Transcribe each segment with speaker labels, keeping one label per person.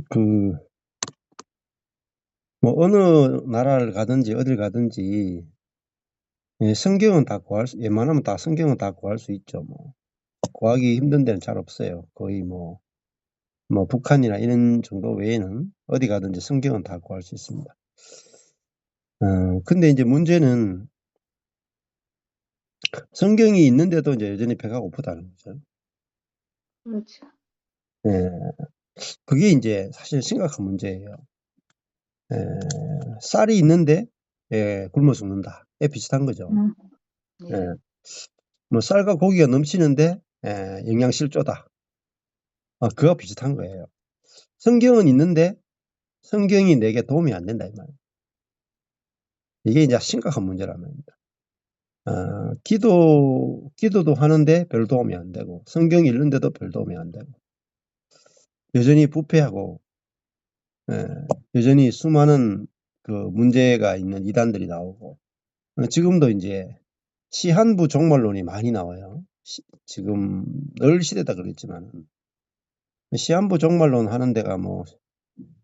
Speaker 1: 그, 뭐, 어느 나라를 가든지, 어딜 가든지, 성경은 다 웬만하면 다 성경은 다 구할 수 있죠. 뭐, 구하기 힘든 데는 잘 없어요. 거의 뭐, 북한이나 이런 정도 외에는 어디 가든지 성경은 다 구할 수 있습니다. 근데 이제 문제는 성경이 있는데도 이제 여전히 배가 고프다는 거죠.
Speaker 2: 그렇죠.
Speaker 1: 예, 그게 이제 사실 심각한 문제예요. 쌀이 있는데, 굶어 죽는다. 비슷한 거죠.
Speaker 2: 네.
Speaker 1: 예, 뭐 쌀과 고기가 넘치는데, 영양실조다. 그거 비슷한 거예요. 성경은 있는데, 성경이 내게 도움이 안 된다, 이 말이에요. 이게 이제 심각한 문제란 말입니다. 기도도 하는데 별 도움이 안 되고, 성경이 읽는데도 별 도움이 안 되고, 여전히 부패하고, 여전히 수많은 그 문제가 있는 이단들이 나오고, 지금도 이제 시한부 종말론이 많이 나와요. 지금 늘 시대다 그랬지만, 시한부 종말론 하는 데가 뭐,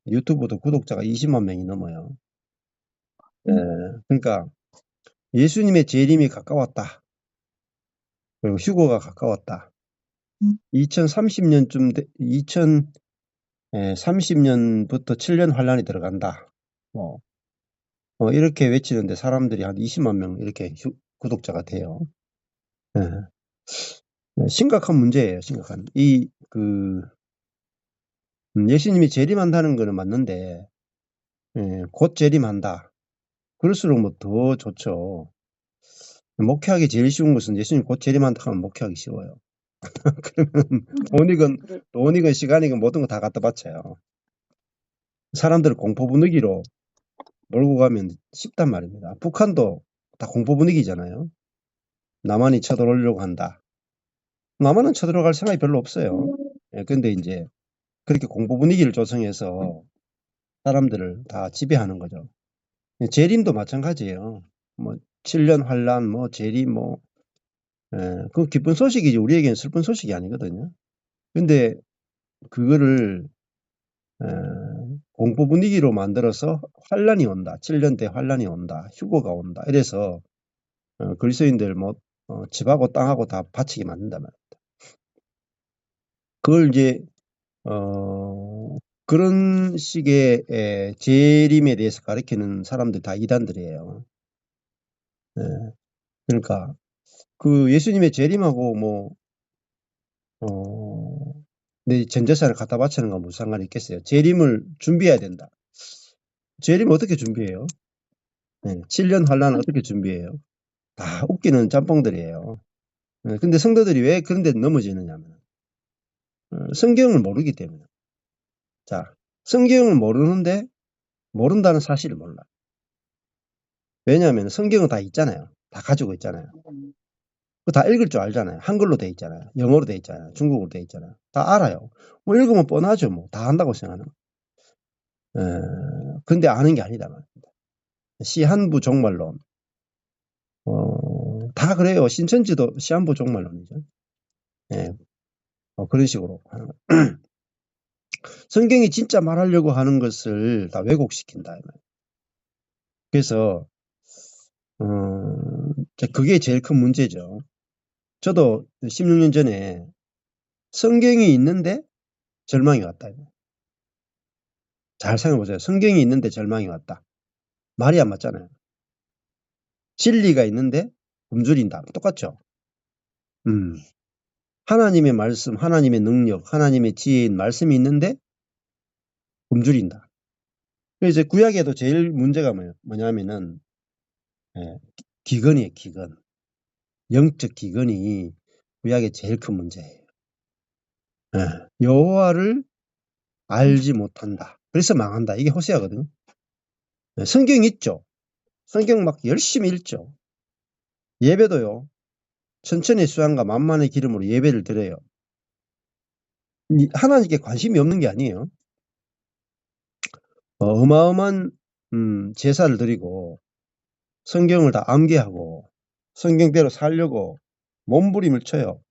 Speaker 1: 유튜브도 구독자가 20만 명이 넘어요. 그러니까, 예수님의 재림이 가까웠다. 그리고 휴거가 가까웠다. 2030년부터 7년 환란이 들어간다. 이렇게 외치는데 사람들이 한 20만 명 이렇게 구독자가 돼요. 심각한 문제예요. 심각한. 예수님이 재림한다는 거는 맞는데, 곧 재림한다. 그럴수록 뭐 더 좋죠. 목회하기 제일 쉬운 것은 예수님 곧 재림한다 하면 목회하기 쉬워요. 그러면 돈이건 시간이건 모든 거 다 갖다 바쳐요. 사람들을 공포 분위기로 몰고 가면 쉽단 말입니다. 북한도 다 공포 분위기잖아요. 남한이 쳐들어오려고 한다. 남한은 쳐들어갈 생각이 별로 없어요. 근데 이제 그렇게 공포 분위기를 조성해서 사람들을 다 지배하는 거죠. 재림도 마찬가지예요. 뭐 7년 환란, 뭐 재림, 그 기쁜 소식이지 우리에게는 슬픈 소식이 아니거든요. 근데 그거를 공포 분위기로 만들어서 환란이 온다. 7년대 환란이 온다. 휴거가 온다. 이래서 그리스도인들 집하고 땅하고 다 바치게 만든단 말입니다. 그걸 이제 그런 식의 재림에 대해서 가르치는 사람들 다 이단들이에요. 그러니까 그 예수님의 재림하고 내 전 재산을 갖다 바치는 건 무슨 상관이 있겠어요. 재림을 준비해야 된다. 재림 어떻게 준비해요? 7년 환란을 어떻게 준비해요? 다 웃기는 짬뽕들이에요. 근데 성도들이 왜 그런 데 넘어지느냐면 성경을 모르기 때문에. 자, 성경을 모르는데 모른다는 사실을 몰라. 왜냐하면 성경은 다 있잖아요. 다 가지고 있잖아요. 다 읽을 줄 알잖아요. 한글로 돼 있잖아요. 영어로 돼 있잖아요. 중국어로 돼 있잖아요. 다 알아요. 뭐 읽으면 뻔하죠. 뭐 다 한다고 생각하는. 근데 아는 게 아니다 말입니다. 시한부 종말론. 다 그래요. 신천지도 시한부 종말론이죠. 그런 식으로 하는 거예요. 성경이 진짜 말하려고 하는 것을 다 왜곡시킨다. 그래서 그게 제일 큰 문제죠. 저도 16년 전에 성경이 있는데 절망이 왔다. 잘 생각해보세요. 성경이 있는데 절망이 왔다. 말이 안 맞잖아요. 진리가 있는데 굶주린다. 똑같죠? 하나님의 말씀, 하나님의 능력, 하나님의 지혜인 말씀이 있는데 굶주린다. 그래서 구약에도 제일 문제가 뭐냐면은 기근이에요. 기근. 영적 기근이 구약의 제일 큰 문제예요. 여호와를 알지 못한다. 그래서 망한다. 이게 호세아거든요. 성경 있죠. 성경 막 열심히 읽죠. 예배도요. 천천히 수양과 만만의 기름으로 예배를 드려요. 하나님께 관심이 없는 게 아니에요. 어마어마한 제사를 드리고 성경을 다 암기하고 성경대로 살려고 몸부림을 쳐요.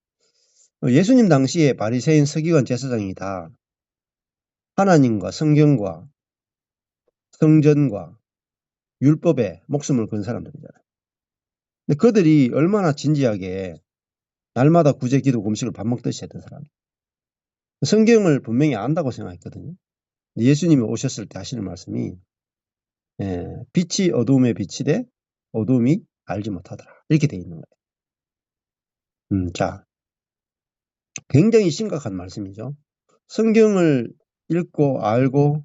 Speaker 1: 예수님 당시에 바리새인 서기관 제사장이 다 하나님과 성경과 성전과 율법에 목숨을 건 사람들이잖아요. 근데 그들이 얼마나 진지하게 날마다 구제, 기도, 금식을 밥 먹듯이 했던 사람이에요. 성경을 분명히 안다고 생각했거든요. 예수님이 오셨을 때 하시는 말씀이 빛이 어두움에 비치되 어두움이 알지 못하더라. 이렇게 돼 있는 거예요. 자, 굉장히 심각한 말씀이죠. 성경을 읽고 알고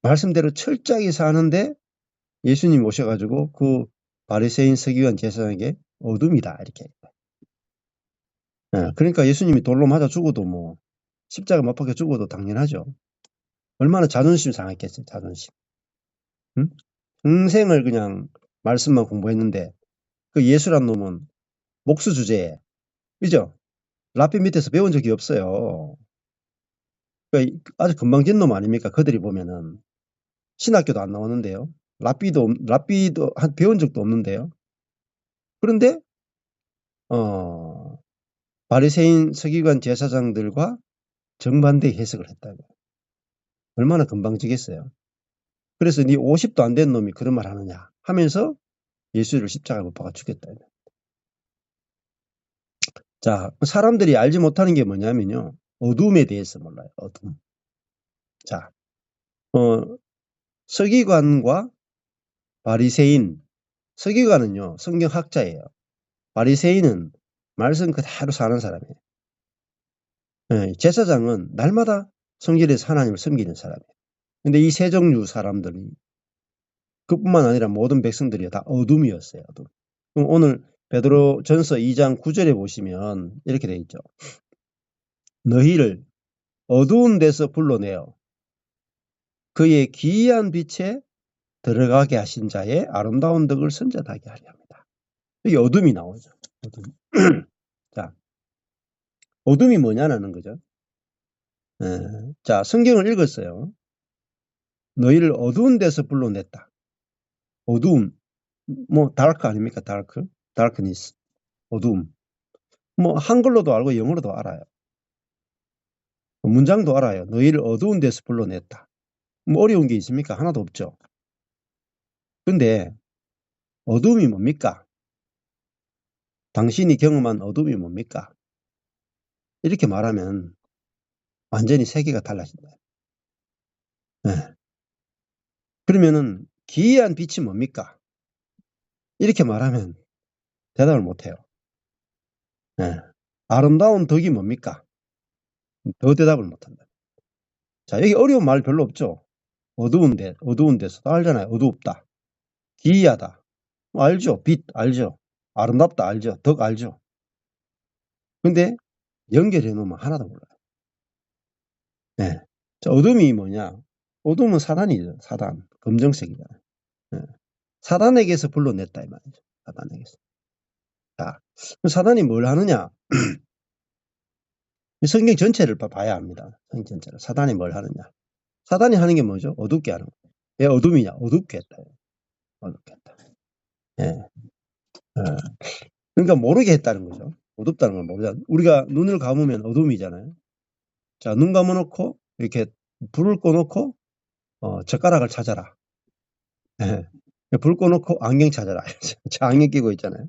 Speaker 1: 말씀대로 철저하게 사는데 예수님 오셔가지고 그 바리새인 서기관 제사장에게 어둠이다 이렇게. 그러니까 예수님이 돌로 맞아 죽어도 뭐 십자가 못 박혀 죽어도 당연하죠. 얼마나 자존심 상했겠어요. 자존심. 응? 평생을 그냥 말씀만 공부했는데 그 예수란 놈은 목수 주제에 그죠? 라피 밑에서 배운 적이 없어요. 그러니까 아주 금방진 놈 아닙니까? 그들이 보면은 신학교도 안 나오는데요. 라피도 배운 적도 없는데요. 그런데 바리새인 서기관 제사장들과 정반대 해석을 했다고. 얼마나 금방지겠어요. 그래서 네 50도 안 된 놈이 그런 말 하느냐 하면서 예수를 십자가에 못 박아 죽였다. 자, 사람들이 알지 못하는 게 뭐냐면요. 어둠에 대해서 몰라요. 어둠. 자, 서기관과 바리새인. 서기관은요. 성경학자예요. 바리새인은 말씀 그대로 사는 사람이에요. 제사장은 날마다 성전에서 하나님을 섬기는 사람이에요. 근데 이 세 종류 사람들이 그뿐만 아니라 모든 백성들이 다 어둠이었어요. 어둠. 그럼 오늘 베드로 전서 2장 9절에 보시면 이렇게 돼 있죠. 너희를 어두운 데서 불러내어 그의 기이한 빛에 들어가게 하신 자의 아름다운 덕을 선전하게 하려 합니다. 여기 어둠이 나오죠. 어둠. 자, 어둠이 뭐냐는 거죠. 자, 성경을 읽었어요. 너희를 어두운 데서 불러냈다. 어두움. 뭐 다크 아닙니까? 다크. 다크니스. 어두움. 뭐 한글로도 알고 영어로도 알아요. 문장도 알아요. 너희를 어두운 데서 불러냈다. 뭐 어려운 게 있습니까? 하나도 없죠. 근데 어둠이 뭡니까? 당신이 경험한 어둠이 뭡니까? 이렇게 말하면 완전히 세계가 달라진다. 네. 그러면은 기이한 빛이 뭡니까? 이렇게 말하면 대답을 못해요. 네. 아름다운 덕이 뭡니까? 더 대답을 못한다. 자, 여기 어려운 말 별로 없죠? 어두운 데서 다 알잖아요. 어두웁다. 기이하다. 알죠? 빛 알죠? 아름답다 알죠? 덕 알죠? 근데 연결해 놓으면 하나도 몰라요. 네. 자, 어둠이 뭐냐? 어둠은 사단이죠. 사단. 검정색이잖아요. 네. 사단에게서 불러냈다 이 말이죠. 사단에게서. 자, 사단이 뭘 하느냐? 성경 전체를 봐야 합니다. 성경 전체를. 사단이 뭘 하느냐? 사단이 하는 게 뭐죠? 어둡게 하는 거예요. 왜 어둠이냐? 어둡게 했다. 어둡게 했다. 예. 그러니까 모르게 했다는 거죠. 어둡다는 걸 모르잖아. 우리가 눈을 감으면 어둠이잖아요. 자, 눈 감아놓고 이렇게 불을 꺼놓고 젓가락을 찾아라. 예. 불 꺼놓고 안경 찾아라. 저 안경 끼고 있잖아요.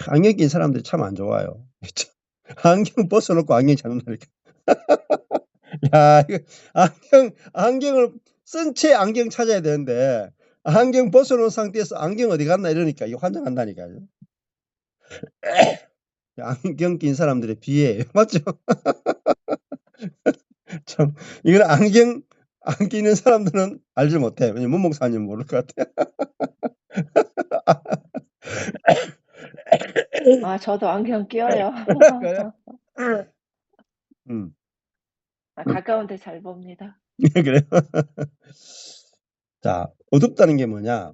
Speaker 1: 안경 낀 사람들이 참 안 좋아요. 안경 벗어놓고 안경 찾는다니까. 야, 이거 안경을 쓴 채 안경 찾아야 되는데, 안경 벗어놓은 상태에서 안경 어디 갔나 이러니까 이거 환장한다니까요. 안경 낀 사람들의 비애예요. 맞죠? 참, 이건 안경 안 끼는 사람들은 알지 못해. 왜냐면 문목사님 모를 것 같아.
Speaker 2: 아, 저도 안경 끼어요.
Speaker 1: 그래요? 음,
Speaker 2: 가까운 데 잘 봅니다.
Speaker 1: 그래요? 자, 어둡다는 게 뭐냐?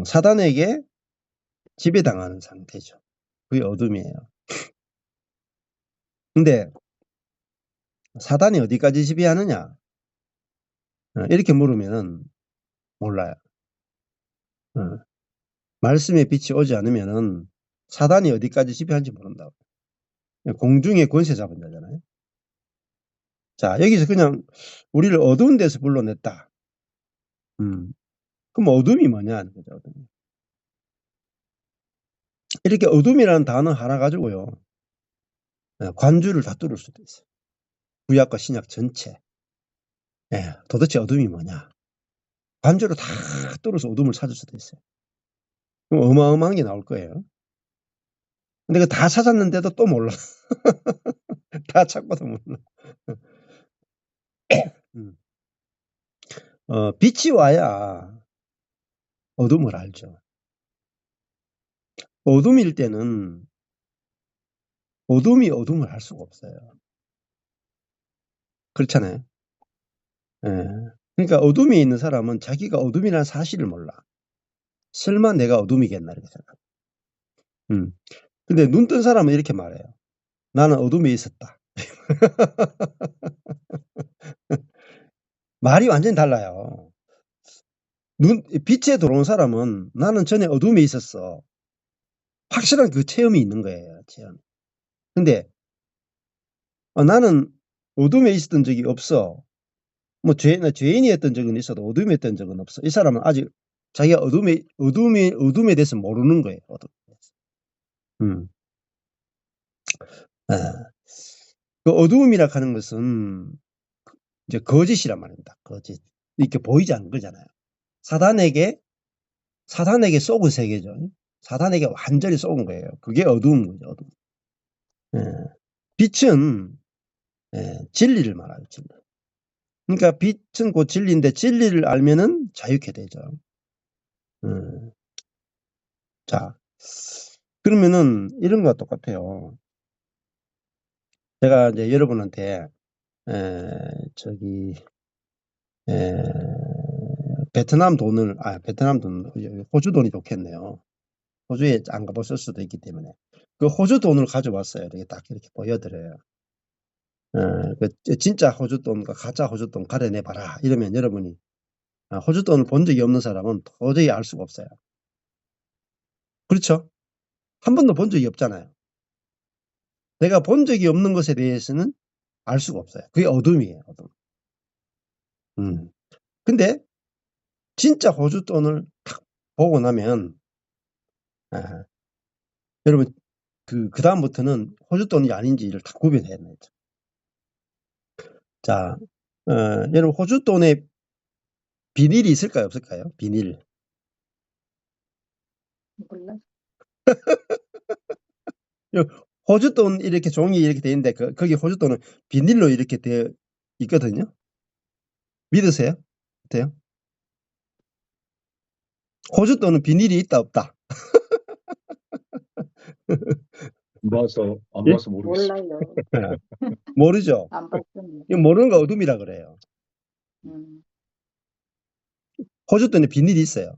Speaker 1: 사단에게 지배당하는 상태죠. 그게 어둠이에요. 근데 사단이 어디까지 지배하느냐? 이렇게 물으면은 몰라요. 말씀의 빛이 오지 않으면은 사단이 어디까지 지배하는지 모른다고. 공중의 권세 잡은 자잖아요. 자, 여기서 그냥 우리를 어두운 데서 불러냈다. 그럼 어둠이 뭐냐? 그죠? 어둠. 이렇게 어둠이라는 단어 하나 가지고요. 관주를 다 뚫을 수도 있어요. 구약과 신약 전체. 도대체 어둠이 뭐냐? 관주로 다 뚫어서 어둠을 찾을 수도 있어요. 그럼 어마어마한 게 나올 거예요. 근데 그 다 찾았는데도 또 몰라. 다 찾고도 몰라. 빛이 와야 어둠을 알죠. 어둠일 때는 어둠이 어둠을 알 수가 없어요. 그렇잖아요. 그러니까 어둠에 있는 사람은 자기가 어둠이라는 사실을 몰라. 설마 내가 어둠이겠나 이렇게 생각. 근데 눈 뜬 사람은 이렇게 말해요. 나는 어둠에 있었다. 말이 완전히 달라요. 빛에 들어온 사람은 나는 전에 어둠에 있었어. 확실한 그 체험이 있는 거예요. 체험. 근데 나는 어둠에 있었던 적이 없어. 뭐 죄인이었던 적은 있어도 어둠에 있던 적은 없어. 이 사람은 아직 자기가 어둠에 대해서 모르는 거예요. 어둠에 대해서. 그 어둠이라 하는 것은 이제 거짓이란 말입니다. 거짓. 이렇게 보이지 않는 거잖아요. 사단에게 속은 세계죠. 사단에게 완전히 속은 거예요. 그게 어두운 거죠. 어둠. 빛은 진리를 말하죠. 진리. 그러니까 빛은 곧 진리인데 진리를 알면은 자유케 되죠. 자, 그러면은 이런 거와 똑같아요. 제가 이제 여러분한테 베트남 돈, 호주 돈이 좋겠네요. 호주에 안 가보실 수도 있기 때문에. 그 호주 돈을 가져왔어요. 이렇게 딱 이렇게 보여드려요. 진짜 호주 돈과 가짜 호주 돈 가려내봐라. 이러면 여러분이 호주 돈을 본 적이 없는 사람은 도저히 알 수가 없어요. 그렇죠? 한 번도 본 적이 없잖아요. 내가 본 적이 없는 것에 대해서는 알 수가 없어요. 그게 어둠이에요. 어둠. 근데 진짜 호주 돈을 딱 보고 나면 여러분 그 다음부터는 호주 돈이 아닌지를 다 구별해야 돼요. 자, 여러분 호주 돈에 비닐이 있을까요, 없을까요? 비닐.
Speaker 2: 몰라.
Speaker 1: 호주 돈 이렇게 종이 이렇게 돼 있는데 거기 호주 돈은 비닐로 이렇게 되어 있거든요. 믿으세요? 어때요? 호주 돈은 비닐이 있다 없다?
Speaker 3: 안 봐서
Speaker 1: 예?
Speaker 3: 모르겠어요.
Speaker 2: 몰라요.
Speaker 1: 모르죠.
Speaker 2: 안 봤습니다.
Speaker 1: 이거 모르는 거 어둠이라 그래요.
Speaker 2: 음.
Speaker 1: 호주 돈에 비닐이 있어요.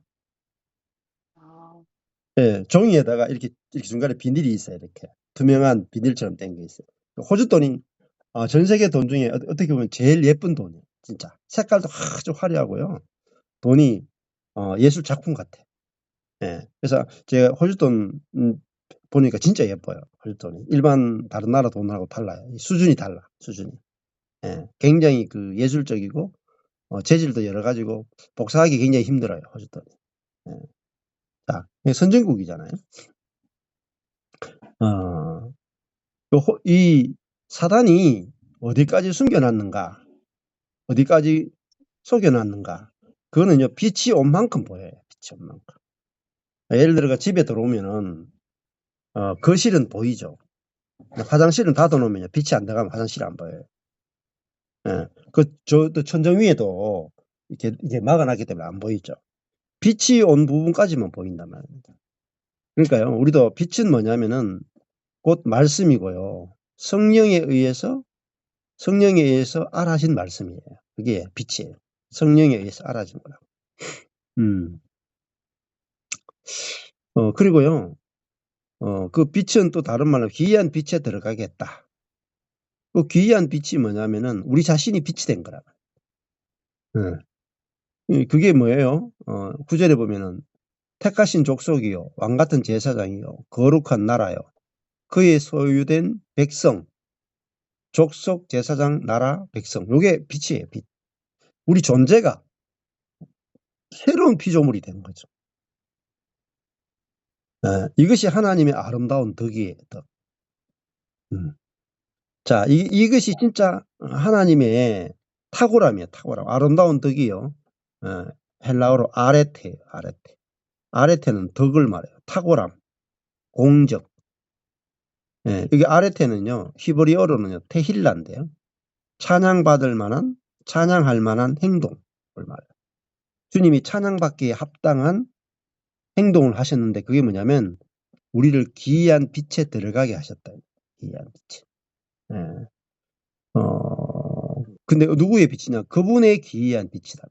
Speaker 2: 아,
Speaker 1: 종이에다가 이렇게 중간에 비닐이 있어요. 이렇게 투명한 비닐처럼 된 게 있어요. 호주 돈이 전 세계 돈 중에 어떻게 보면 제일 예쁜 돈이에요. 진짜 색깔도 아주 화려하고요. 돈이 예술 작품 같아. 그래서 제가 호주 돈 보니까 진짜 예뻐요. 호주 돈이 일반 다른 나라 돈하고 달라요. 수준이 달라. 수준이. 굉장히 그 예술적이고 재질도 여러 가지고 복사하기 굉장히 힘들어요. 호주 돈이. 자, 선진국이잖아요. 이 사단이 어디까지 숨겨놨는가, 어디까지 속여놨는가, 그거는요, 빛이 온 만큼 보여요. 빛이 온 만큼. 예를 들어 집에 들어오면은, 거실은 보이죠. 화장실은 닫아놓으면 빛이 안 들어가면 화장실이 안 보여요. 또 천정 위에도 이게 막아놨기 때문에 안 보이죠. 빛이 온 부분까지만 보인단 말입니다. 그러니까요, 우리도 빛은 뭐냐면은 곧 말씀이고요. 성령에 의해서 알아진 말씀이에요. 그게 빛이에요. 성령에 의해서 알아진 거라고. 그리고요, 그 빛은 또 다른 말로 기이한 빛에 들어가겠다. 그 기이한 빛이 뭐냐면은 우리 자신이 빛이 된 거라고. 그게 뭐예요? 9절에 보면은 택하신 족속이요, 왕 같은 제사장이요, 거룩한 나라요, 그의 소유된 백성, 족속, 제사장, 나라, 백성. 요게 빛이에요. 빛. 우리 존재가 새로운 피조물이 되는 거죠. 이것이 하나님의 아름다운 덕이에요. 덕. 자, 이것이 진짜 하나님의 탁월함이에요. 탁월함. 아름다운 덕이요. 헬라어로 아레테예요. 아레테. 아레테는 덕을 말해요. 탁월함, 공적. 여기 아레테는요. 히브리어로는요. 테힐라인데요. 찬양받을 만한, 찬양할 만한 행동을 말해요. 주님이 찬양받기에 합당한 행동을 하셨는데 그게 뭐냐면 우리를 기이한 빛에 들어가게 하셨다. 기이한 빛에. 근데 누구의 빛이냐? 그분의 기이한 빛이다.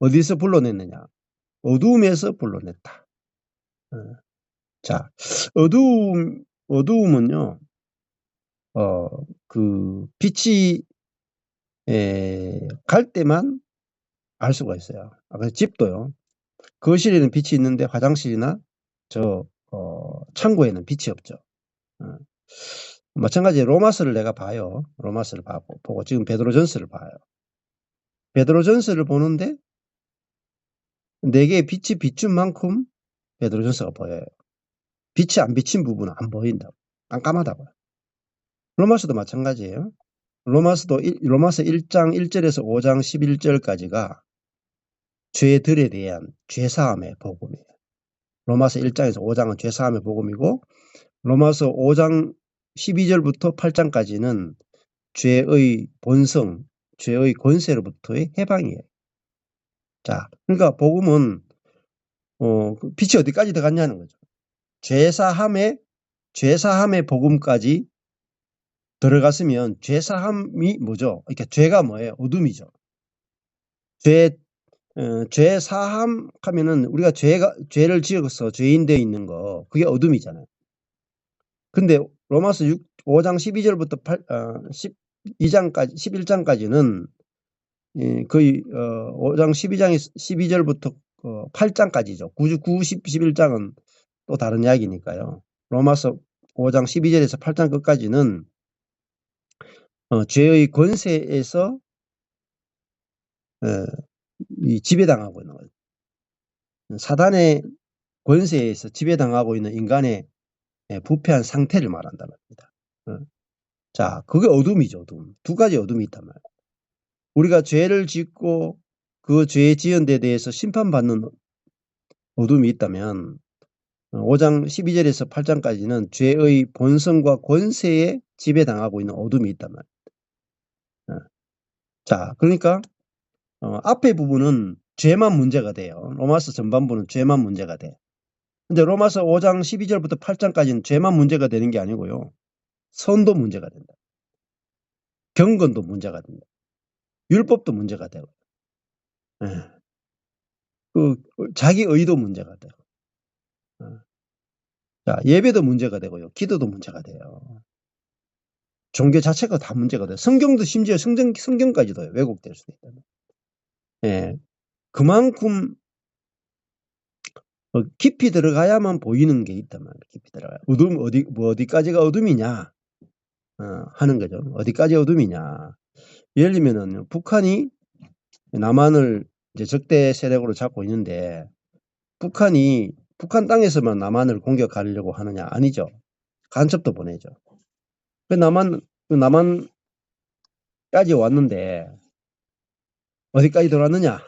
Speaker 1: 어디서 불러냈느냐? 어두움에서 불러냈다. 자, 어두움은요, 그 빛이 갈 때만 알 수가 있어요. 그래서 집도요. 거실에는 빛이 있는데 화장실이나 창고에는 빛이 없죠. 마찬가지 로마서를 내가 봐요. 로마서를 보고 지금 베드로전서를 봐요. 베드로전서를 보는데 내게 빛이 비춘 만큼 베드로전서가 보여요. 빛이 안 비친 부분은 안 보인다고. 깜깜하다고요. 로마서도 마찬가지예요. 로마서 1장 1절에서 5장 11절까지가 죄들에 대한 죄사함의 복음이에요. 로마서 1장에서 5장은 죄사함의 복음이고 로마서 5장 12절부터 8장까지는 죄의 본성, 죄의 권세로부터의 해방이에요. 자, 그러니까 복음은 빛이 어디까지 들어갔냐는 거죠. 죄사함의 복음까지 들어갔으면 죄사함이 뭐죠? 그러니까 죄가 뭐예요? 어둠이죠. 죄사함 하면은 우리가 죄를 지어서 죄인 되어 있는 거 그게 어둠이잖아요. 근데 로마서 5장 12절부터 12장까지 11장까지는 거의 5장 12절부터 8장까지죠. 9, 10, 11장은 또 다른 이야기니까요. 로마서 5장 12절에서 8장 끝까지는 죄의 권세에서 지배당하고 있는 거예요. 사단의 권세에서 지배당하고 있는 인간의 부패한 상태를 말한단 말입니다. 자, 그게 어둠이죠. 어둠. 두 가지 어둠이 있단 말이에요. 우리가 죄를 짓고 그 죄의 지은 데 대해서 심판받는 어둠이 있다면 5장 12절에서 8장까지는 죄의 본성과 권세에 지배당하고 있는 어둠이 있단 말이에요. 자, 그러니까 앞에 부분은 죄만 문제가 돼요. 로마서 전반부는 죄만 문제가 돼. 근데 로마서 5장 12절부터 8장까지는 죄만 문제가 되는 게 아니고요. 선도 문제가 된다. 경건도 문제가 된다. 율법도 문제가 되고. 자기 의도 문제가 되고. 자, 예배도 문제가 되고요. 기도도 문제가 돼요. 종교 자체가 다 문제가 돼요. 성경도 심지어 성경까지도 왜곡될 수도 있다. 그만큼 깊이 들어가야만 보이는 게 있단 말이에요. 깊이 들어가야. 어디까지가 어둠이냐 하는 거죠. 어디까지 어둠이냐. 예를 들면은 북한이 남한을 이제 적대 세력으로 잡고 있는데 북한 땅에서만 남한을 공격하려고 하느냐? 아니죠. 간첩도 보내죠. 남한까지 왔는데 어디까지 들어왔느냐?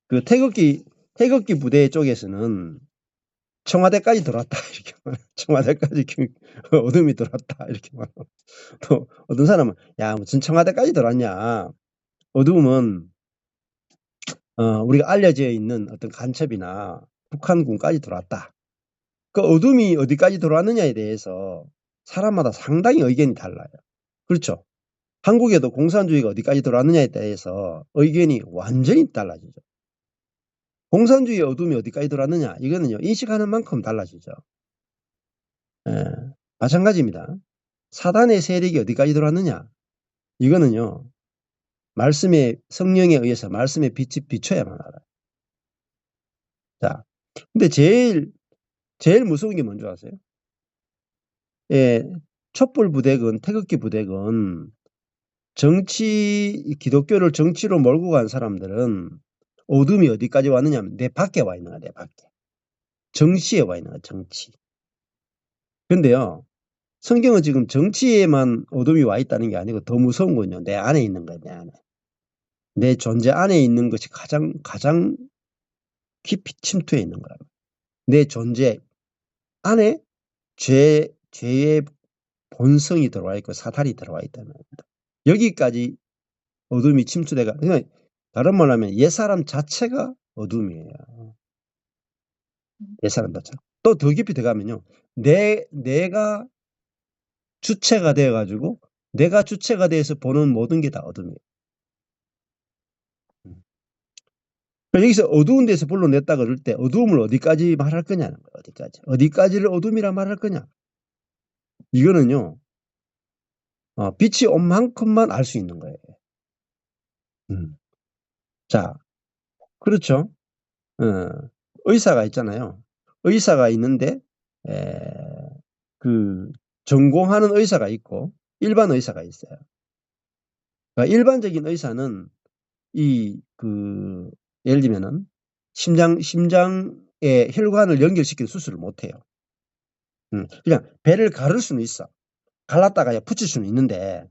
Speaker 1: 그 태극기 부대 쪽에서는 청와대까지 들어왔다 이렇게 말해요. 청와대까지 어둠이 들어왔다 이렇게 말해요. 또 어떤 사람은 야 무슨 청와대까지 들어왔냐? 어둠은 우리가 알려져 있는 어떤 간첩이나 북한군까지 들어왔다. 그 어둠이 어디까지 들어왔느냐에 대해서 사람마다 상당히 의견이 달라요. 그렇죠? 한국에도 공산주의가 어디까지 들어왔느냐에 대해서 의견이 완전히 달라지죠. 공산주의의 어둠이 어디까지 들어왔느냐 이거는요 인식하는 만큼 달라지죠. 마찬가지입니다. 사단의 세력이 어디까지 들어왔느냐 이거는요 말씀의 성령에 의해서 말씀의 빛이 비춰야만 알아요. 자, 근데 제일 무서운 게 뭔지 아세요? 촛불 부대건 태극기 부대건 기독교를 정치로 몰고 간 사람들은 어둠이 어디까지 왔느냐 하면 내 밖에 와 있는 거야, 내 밖에. 정치에 와 있는 거야, 정치. 근데요, 성경은 지금 정치에만 어둠이 와 있다는 게 아니고 더 무서운 건요, 내 안에 있는 거야, 내 안에. 내 존재 안에 있는 것이 가장 깊이 침투해 있는 거야. 내 존재 안에 죄의 본성이 들어와 있고 사탄이 들어와 있다는 겁니다. 여기까지 어둠이 침투돼가, 그러니까 다른 말로 하면 옛사람 자체가 어둠이에요. 옛사람 자체. 또 더 깊이 들어가면요. 내가 주체가 되어가지고 내가 주체가 돼서 보는 모든 게 다 어둠이에요. 여기서 어두운 데서 불러냈다 그럴 때 어두움을 어디까지 말할 거냐는 거예요. 어디까지를 어둠이라 말할 거냐. 이거는요. 빛이 온 만큼만 알 수 있는 거예요. 자, 그렇죠. 의사가 있잖아요. 의사가 있는데 전공하는 의사가 있고 일반 의사가 있어요. 그러니까 일반적인 의사는 예를 들면은 심장에 혈관을 연결시키는 수술을 못 해요. 그냥 배를 가를 수는 있어. 갈랐다가 붙일 수는 있는데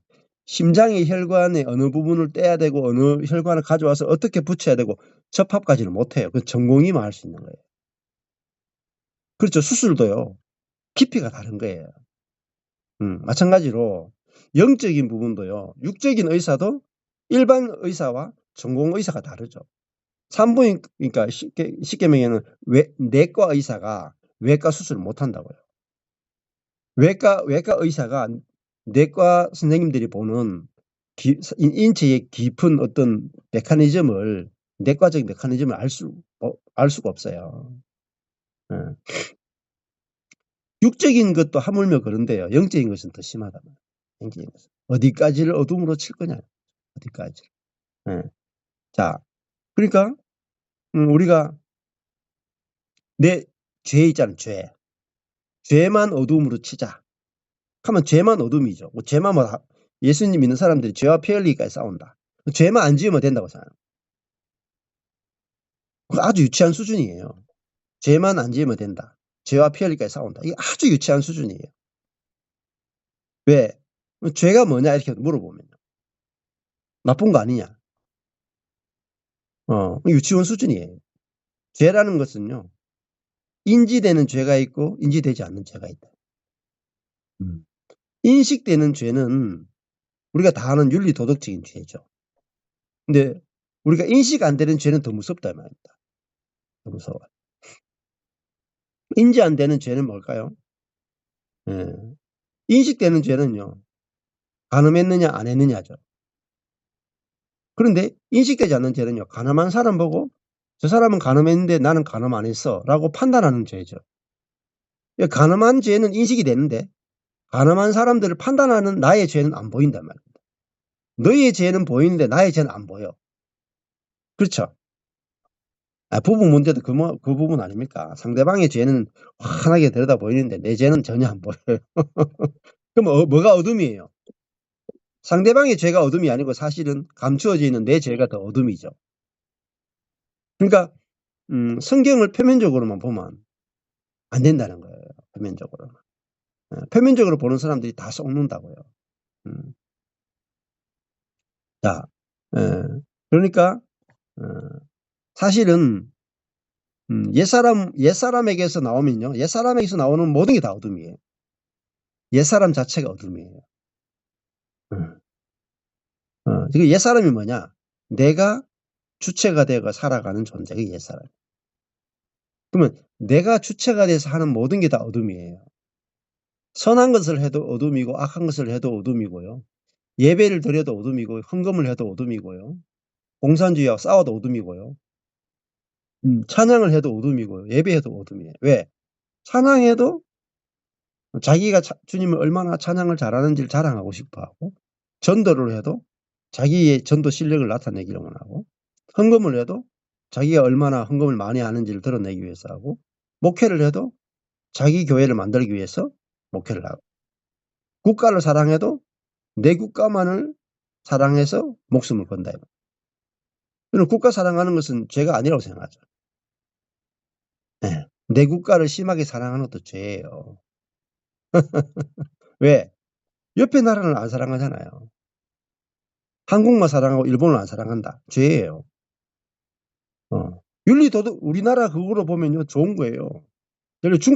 Speaker 1: 심장의 혈관의 어느 부분을 떼야 되고 어느 혈관을 가져와서 어떻게 붙여야 되고 접합까지는 못 해요. 그 전공의만 할 수 있는 거예요. 그렇죠. 수술도요. 깊이가 다른 거예요. 마찬가지로 영적인 부분도요. 육적인 의사도 일반 의사와 전공 의사가 다르죠. 산부인 그러니까 쉽게 말하면 내과 의사가 외과 수술을 못 한다고요. 외과 의사가 내과 선생님들이 보는 인체의 깊은 어떤 내과적인 메커니즘을 알 수가 없어요. 육적인 것도 하물며 그런데요. 영적인 것은 더 심하다. 영적인 것은. 어디까지를 어둠으로 칠 거냐. 어디까지. 자, 그러니까 우리가 내 죄 있잖아요. 죄만 어둠으로 치자. 하면 죄만 어둠이죠. 죄만 예수님 믿는 사람들이 죄와 피 흘리기까지 싸운다. 죄만 안 지으면 된다고 생각해요. 아주 유치한 수준이에요. 죄만 안 지으면 된다. 죄와 피 흘리기까지 싸운다. 이게 아주 유치한 수준이에요. 왜? 죄가 뭐냐 이렇게 물어보면 나쁜 거 아니냐. 유치원 수준이에요. 죄라는 것은요. 인지되는 죄가 있고 인지되지 않는 죄가 있다. 인식되는 죄는 우리가 다 아는 윤리 도덕적인 죄죠. 근데 우리가 인식 안 되는 죄는 더 무섭다 말입니다. 더 무서워. 인지 안 되는 죄는 뭘까요? 인식되는 죄는요. 간음했느냐 안 했느냐죠. 그런데 인식되지 않는 죄는요. 간음한 사람 보고 저 사람은 간음했는데 나는 간음 안 했어 라고 판단하는 죄죠. 간음한 죄는 인식이 되는데 간음한 사람들을 판단하는 나의 죄는 안 보인단 말입니다. 너의 죄는 보이는데 나의 죄는 안 보여. 그렇죠? 부부 문제도 그 부분 아닙니까? 상대방의 죄는 환하게 들여다 보이는데 내 죄는 전혀 안 보여요. 그럼 뭐가 어둠이에요? 상대방의 죄가 어둠이 아니고 사실은 감추어져 있는 내 죄가 더 어둠이죠. 그러니까 성경을 표면적으로만 보면 안 된다는 거예요. 표면적으로. 표면적으로 보는 사람들이 다 썩는다고요. 자, 그러니까 사실은 옛사람에게서 나오면요. 옛사람에게서 나오는 모든 게 다 어둠이에요. 옛사람 자체가 어둠이에요. 지금 옛사람이 뭐냐? 내가 주체가 되어 살아가는 존재가 옛사람. 그러면 내가 주체가 돼서 하는 모든 게 다 어둠이에요. 선한 것을 해도 어둠이고 악한 것을 해도 어둠이고요. 예배를 드려도 어둠이고 헌금을 해도 어둠이고요. 공산주의와 싸워도 어둠이고요. 찬양을 해도 어둠이고요. 예배해도 어둠이에요. 왜? 찬양해도 자기가 주님을 얼마나 찬양을 잘하는지를 자랑하고 싶어하고 전도를 해도 자기의 전도 실력을 나타내기를 원하고 헌금을 해도 자기가 얼마나 헌금을 많이 하는지를 드러내기 위해서 하고 목회를 해도 자기 교회를 만들기 위해서 목회를 하고 국가를 사랑해도 내 국가만을 사랑해서 목숨을 건다. 저는 국가 사랑하는 것은 죄가 아니라고 생각하죠. 네. 내 국가를 심하게 사랑하는 것도 죄예요. 왜? 옆에 나라는 안 사랑하잖아요. 한국만 사랑하고 일본을 안 사랑한다. 죄예요. 윤리도덕 우리나라 그거로 보면요 좋은 거예요. 예를 들어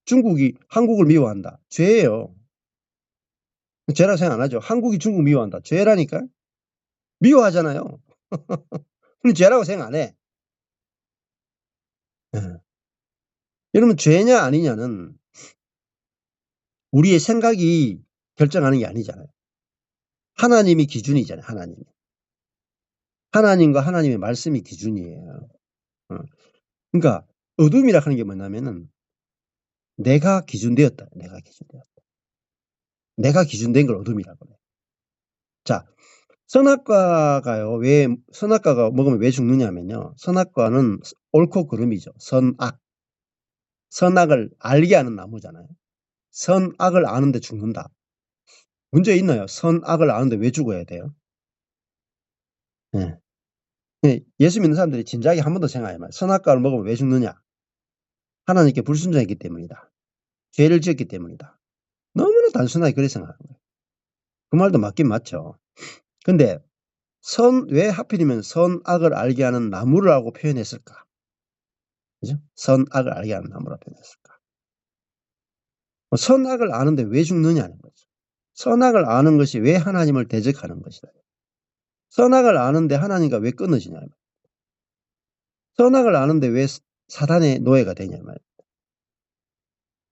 Speaker 1: 중국이 한국을 미워한다. 죄예요. 죄라고 생각 안 하죠. 한국이 중국 미워한다. 죄라니까. 미워하잖아요. 근데 죄라고 생각 안 해. 여러분 죄냐 아니냐는 우리의 생각이 결정하는 게 아니잖아요. 하나님이 기준이잖아요. 하나님과 하나님의 말씀이 기준이에요. 그러니까 어둠이라 하는 게 뭐냐면은 내가 기준되었다. 내가 기준된 걸 어둠이라고 해요. 자, 선악과가요. 왜 선악과가 먹으면 왜 죽느냐면요. 선악과는 옳고 그름이죠. 선악을 알게 하는 나무잖아요. 선악을 아는데 죽는다. 문제 있나요? 선악을 아는데 왜 죽어야 돼요? 네. 예수 믿는 사람들이 진작에 한 번 더 생각해봐요. 선악과를 먹으면 왜 죽느냐? 하나님께 불순종했기 때문이다. 죄를 지었기 때문이다. 너무나 단순하게 그렇게 생각하는 거예요. 그 말도 맞긴 맞죠. 근데 왜 하필이면 선악을 알게 하는 나무라고 표현했을까? 그죠? 선악을 알게 하는 나무라고 표현했을까? 선악을 아는데 왜 죽느냐는 거죠. 선악을 아는 것이 왜 하나님을 대적하는 것이다. 선악을 아는데 하나님과 왜 끊어지냐. 선악을 아는데 왜 사단의 노예가 되냐 말이에요.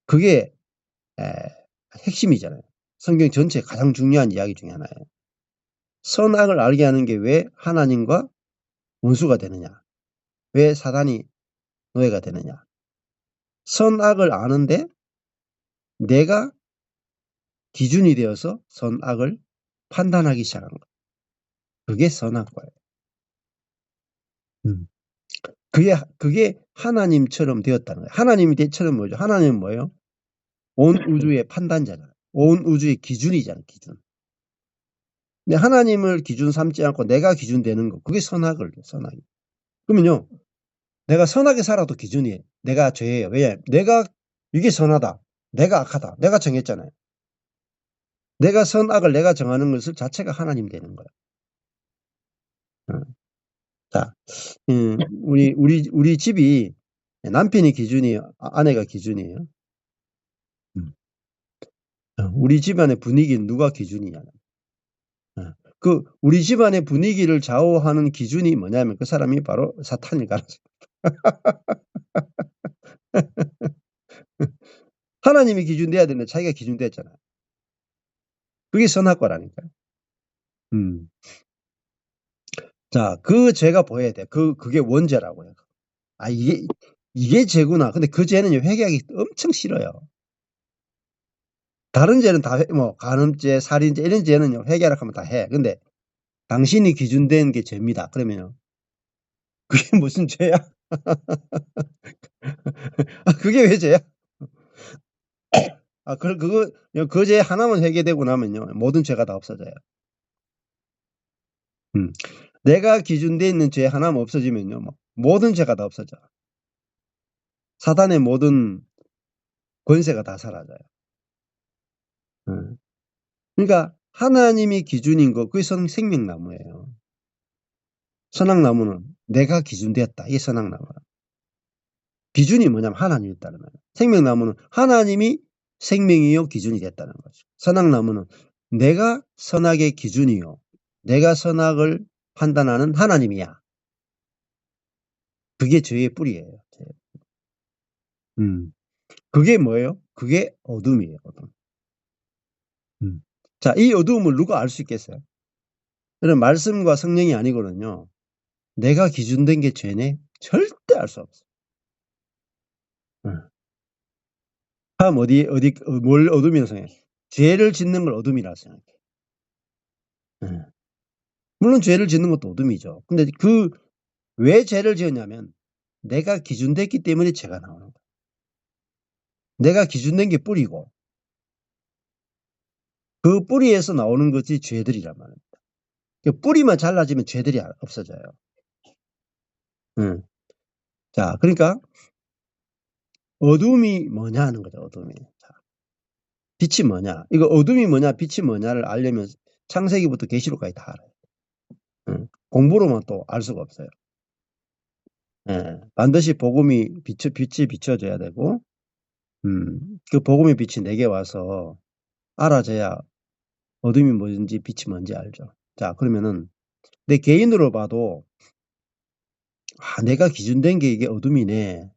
Speaker 1: 그게 핵심이잖아요. 성경 전체에 가장 중요한 이야기 중에 하나예요. 선악을 알게 하는 게 왜 하나님과 원수가 되느냐. 왜 사단이 노예가 되느냐. 선악을 아는데 내가 기준이 되어서 선악을 판단하기 시작한 거예요. 그게 선악과예요. 그게 하나님처럼 되었다는 거예요. 하나님처럼 뭐죠? 하나님은 뭐예요? 온 우주의 판단자잖아요. 온 우주의 기준이잖아요. 기준. 근데 하나님을 기준 삼지 않고 내가 기준 되는 거. 그게 선악이. 그러면요. 내가 선하게 살아도 기준이에요. 내가 죄예요. 왜냐? 내가 이게 선하다. 내가 악하다. 내가 정했잖아요. 내가 선악을 내가 정하는 것을 자체가 하나님 되는 거예요. 자, 우리 집이 남편이 기준이에요. 아내가 기준이에요. 우리 집안의 분위기는 누가 기준이냐. 우리 집안의 분위기를 좌우하는 기준이 뭐냐면 그 사람이 바로 사탄일 가능성. 하나님이 기준돼야 되는데 자기가 기준됐잖아요. 그게 선악과라니까요. 자, 그 죄가 보여야 돼. 그게 원죄라고요. 아, 이게 죄구나. 근데 그 죄는 회개하기 엄청 싫어요. 다른 죄는 다, 간음죄, 살인죄, 이런 죄는 회개하라고 하면 다 해. 근데 당신이 기준된 게 죄입니다. 그러면요. 그게 무슨 죄야? 그게 왜 죄야? 그 죄 하나만 회개되고 나면요. 모든 죄가 다 없어져요. 내가 기준되어 있는 죄 하나만 없어지면요. 모든 죄가 다 없어져. 사단의 모든 권세가 다 사라져요. 그러니까 하나님이 기준인 거, 그게 생명나무예요. 선악나무는 내가 기준되었다. 이게 선악나무라. 기준이 뭐냐면 하나님이었다는 거예요. 생명나무는 하나님이 생명이요 기준이 됐다는 거죠. 선악나무는 내가 선악의 기준이요. 내가 선악을 판단하는 하나님이야. 그게 죄의 뿌리예요. 그게 뭐예요? 그게 어둠이에요. 어둠. 자, 이 어두움을 누가 알 수 있겠어요? 그런 말씀과 성령이 아니거든요. 내가 기준된 게 죄네? 절대 알 수 없어. 다음 뭘 어둠이라고 생각해? 죄를 짓는 걸 어둠이라고 생각해. 물론 죄를 짓는 것도 어둠이죠. 근데 왜 죄를 지었냐면 내가 기준됐기 때문에 죄가 나오는 거야. 내가 기준된 게 뿌리고 그 뿌리에서 나오는 것이 죄들이란 말입니다. 그 뿌리만 잘라지면 죄들이 없어져요. 자, 그러니까 어둠이 뭐냐 하는 거죠. 어둠이. 자, 빛이 뭐냐. 이거 어둠이 뭐냐 빛이 뭐냐를 알려면 창세기부터 계시록까지 다 알아요. 공부로만 또 알 수가 없어요. 반드시 복음이 빛이 비춰져야 되고 그 복음의 빛이 내게 와서 알아져야 어둠이 뭔지 빛이 뭔지 알죠. 자, 그러면은 내 개인으로 봐도 내가 기준된 게 이게 어둠이네.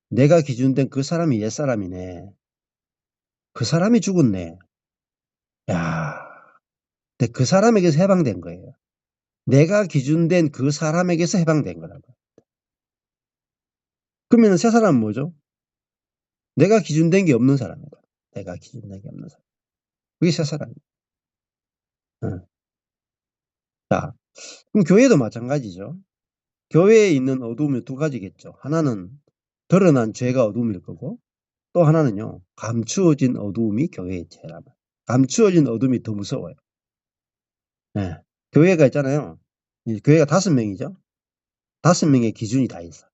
Speaker 1: 내가 기준된 그 사람이 옛사람이네. 그 사람이 죽었네. 야, 근데 그 사람에게서 해방된 거예요. 내가 기준된 그 사람에게서 해방된 거라고. 그러면 새 사람은 뭐죠? 내가 기준된 게 없는 사람이다. 내가 기준된 게 없는 사람. 그게 새 사람이에요. 자, 그럼 교회도 마찬가지죠. 교회에 있는 어둠이 두 가지겠죠. 하나는 드러난 죄가 어둠일 거고 또 하나는요. 감추어진 어둠이 교회의 죄라면. 감추어진 어둠이 더 무서워요. 네. 교회가 있잖아요. 교회가 5명이죠. 5명의 기준이 다 있어.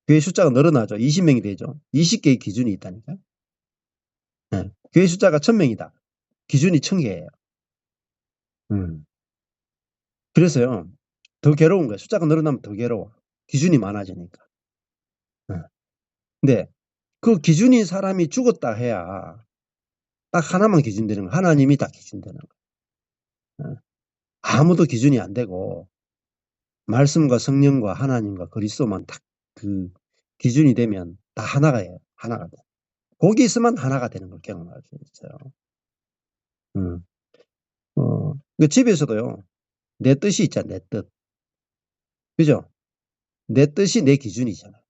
Speaker 1: 교회 숫자가 늘어나죠. 20명이 되죠. 20개의 기준이 있다니까. 네. 교회 숫자가 1000명이다. 기준이 1000개예요. 그래서요. 더 괴로운 거예요. 숫자가 늘어나면 더 괴로워. 기준이 많아지니까. 근데 그 기준인 사람이 죽었다 해야 딱 하나만 기준되는 거예요. 하나님이 딱 기준되는 거예요. 아무도 기준이 안 되고 말씀과 성령과 하나님과 그리스도만 딱 그 기준이 되면 다 하나가 해요. 하나가 돼. 거기 있으면 하나가 되는 걸 경험할 수 있어요. 그 집에서도요. 내 뜻이 있잖아. 내 뜻. 그죠? 내 뜻이 내 기준이잖아요.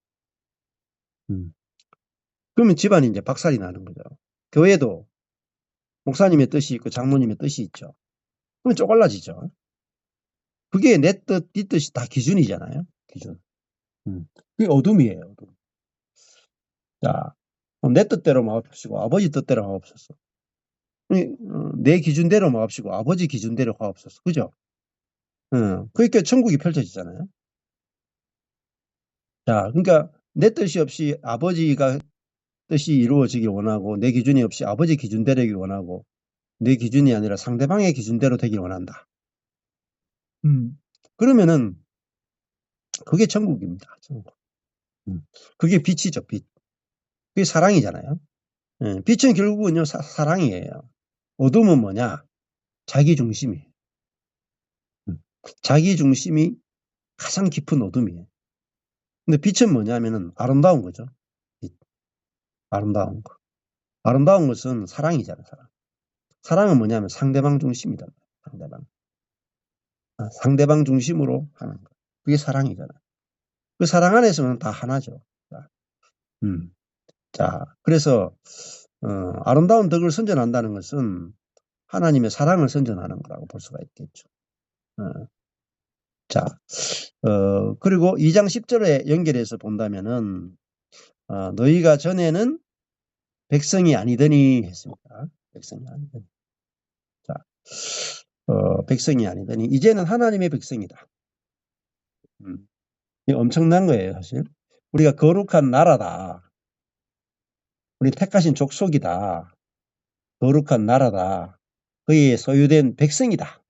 Speaker 1: 그러면 집안이 이제 박살이 나는 거죠. 교회도 목사님의 뜻이 있고 장모님의 뜻이 있죠. 그러면 쪼갈라지죠. 그게 내 뜻, 네 뜻이 다 기준이잖아요. 기준. 그게 어둠이에요. 어둠. 자, 내 뜻대로 마옵시고 아버지 뜻대로 하옵소서. 내 기준대로 마옵시고 아버지 기준대로 하옵소서. 그죠? 그러니까 천국이 펼쳐지잖아요. 자, 그러니까 내 뜻이 없이 아버지가 뜻이 이루어지길 원하고 내 기준이 없이 아버지 기준대로 되길 원하고 내 기준이 아니라 상대방의 기준대로 되길 원한다. 그러면은 그게 천국입니다. 천국. 그게 빛이죠. 빛. 그게 사랑이잖아요. 빛은 결국은요 사랑이에요. 어둠은 뭐냐? 자기 중심이에요. 자기 중심이 가장 깊은 어둠이에요. 근데 빛은 뭐냐면은 아름다운 거죠. 빛. 아름다운 거. 아름다운 것은 사랑이잖아요. 사랑. 사랑은 뭐냐면 상대방 중심이다. 상대방. 상대방 중심으로 하는 거. 그게 사랑이잖아요. 그 사랑 안에서는 다 하나죠. 자, 그래서 아름다운 덕을 선전한다는 것은 하나님의 사랑을 선전하는 거라고 볼 수가 있겠죠. 자, 그리고 2장 10절에 연결해서 본다면은 너희가 전에는 백성이 아니더니 했습니다. 백성이 아니더니. 자, 백성이 아니더니 이제는 하나님의 백성이다. 이게 엄청난 거예요, 사실. 우리가 거룩한 나라다. 우리 택하신 족속이다. 거룩한 나라다. 그의 소유된 백성이다.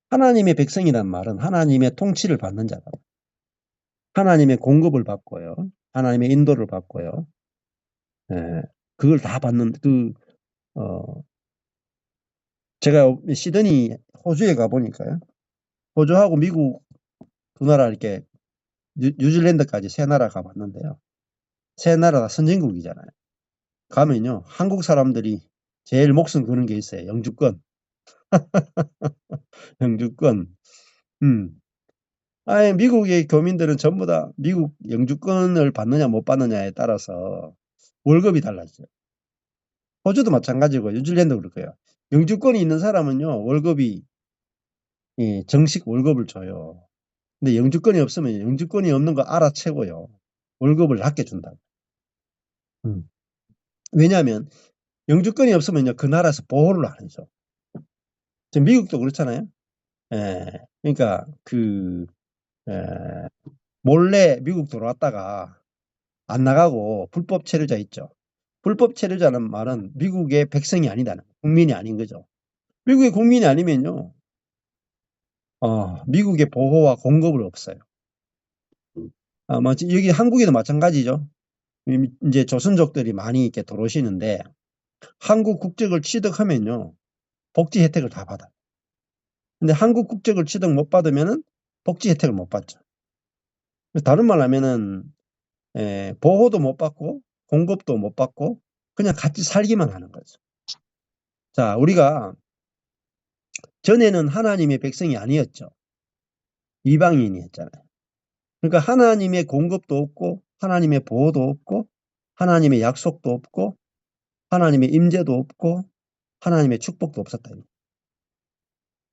Speaker 1: 하나님의 백성이란 말은 하나님의 통치를 받는 자다. 하나님의 공급을 받고요. 하나님의 인도를 받고요. 그걸 다 받는 제가 시드니 호주에 가보니까요. 호주하고 미국 두 나라 이렇게 뉴질랜드까지 세 나라 가봤는데요. 세 나라 다 선진국이잖아요. 가면요. 한국 사람들이 제일 목숨 거는 게 있어요. 영주권. 영주권. 미국의 교민들은 전부 다 미국 영주권을 받느냐 못 받느냐에 따라서 월급이 달라져요. 호주도 마찬가지고 뉴질랜드도 그럴 거예요. 영주권이 있는 사람은요. 월급이 정식 월급을 줘요. 근데 영주권이 없으면 영주권이 없는 거 알아채고요. 월급을 낮게 준다. 왜냐하면 영주권이 없으면요, 그 나라에서 보호를 안 해줘. 지금 미국도 그렇잖아요. 예, 그러니까 몰래 미국 들어왔다가 안 나가고 불법 체류자 있죠. 불법 체류자는 말은 미국의 백성이 아니다는, 국민이 아닌 거죠. 미국의 국민이 아니면요, 미국의 보호와 공급을 없어요. 여기 한국에도 마찬가지죠. 이제 조선족들이 많이 이렇게 들어오시는데, 한국 국적을 취득하면요, 복지 혜택을 다 받아요. 근데 한국 국적을 취득 못 받으면은 복지 혜택을 못 받죠. 다른 말 하면은, 보호도 못 받고, 공급도 못 받고, 그냥 같이 살기만 하는 거죠. 자, 우리가 전에는 하나님의 백성이 아니었죠. 이방인이었잖아요. 그러니까 하나님의 공급도 없고, 하나님의 보호도 없고, 하나님의 약속도 없고, 하나님의 임재도 없고, 하나님의 축복도 없었다.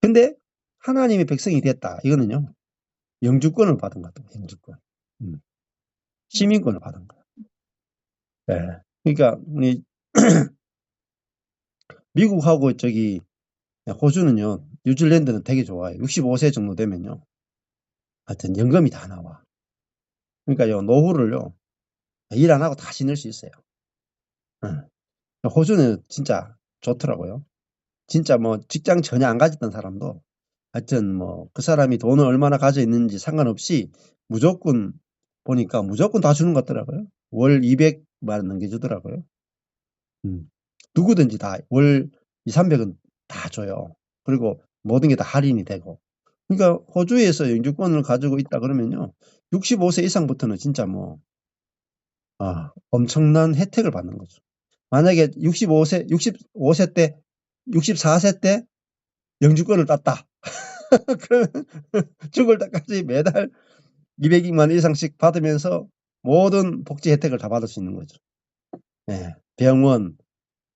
Speaker 1: 근데 하나님의 백성이 됐다. 이거는요, 영주권을 받은 것 같아요. 영주권. 시민권을 받은 거예요. 네. 그러니까 미국하고 호주는요, 뉴질랜드는 되게 좋아요. 65세 정도 되면요, 하여튼 연금이 다 나와. 그러니까요, 노후를요, 일 안 하고 다 지낼 수 있어요. 호주는 진짜 좋더라고요. 진짜 뭐 직장 전혀 안 가졌던 사람도 하여튼 뭐 그 사람이 돈을 얼마나 가져 있는지 상관없이 무조건 보니까 무조건 다 주는 것 같더라고요. 월 200만 원 넘겨주더라고요. 누구든지 다 월 2, 300은 다 줘요. 그리고 모든 게 다 할인이 되고. 그러니까 호주에서 영주권을 가지고 있다 그러면요, 65세 이상부터는 진짜 뭐 엄청난 혜택을 받는 거죠. 만약에 65세 때, 64세 때 영주권을 땄다. 그러면 죽을 때까지 매달 200만 원 이상씩 받으면서 모든 복지 혜택을 다 받을 수 있는 거죠. 네, 병원,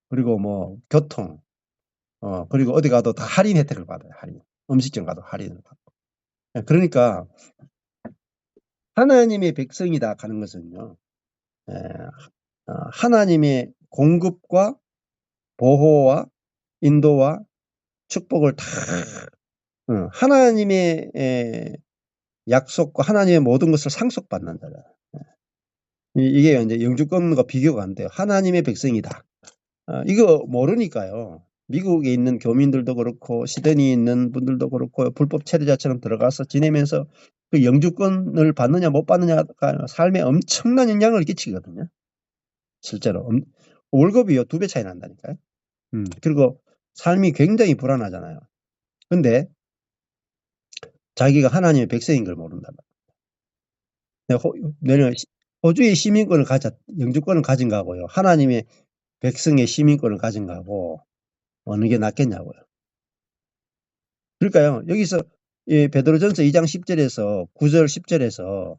Speaker 1: 그리고 뭐 교통, 그리고 어디 가도 다 할인 혜택을 받아요. 할인. 음식점 가도 할인을 받고. 네, 그러니까 하나님의 백성이다 하는 것은요, 하나님의 공급과 보호와 인도와 축복을 다 하나님의 약속과 하나님의 모든 것을 상속받는다. 이게 이제 영주권과 비교가 안 돼요. 하나님의 백성이다. 이거 모르니까요. 미국에 있는 교민들도 그렇고 시드니에 있는 분들도 그렇고 불법 체류자처럼 들어가서 지내면서 그 영주권을 받느냐 못 받느냐가 삶에 엄청난 영향을 끼치거든요. 실제로 월급이요 2배 차이 난다니까요. 그리고 삶이 굉장히 불안하잖아요. 근데 자기가 하나님의 백성인 걸 모른다. 내가 호주의 시민권을 영주권을 가진 거하고요, 하나님의 백성의 시민권을 가진 거하고 어느 게 낫겠냐고요. 그러니까요, 여기서 베드로전서 2장 10절에서 9절 10절에서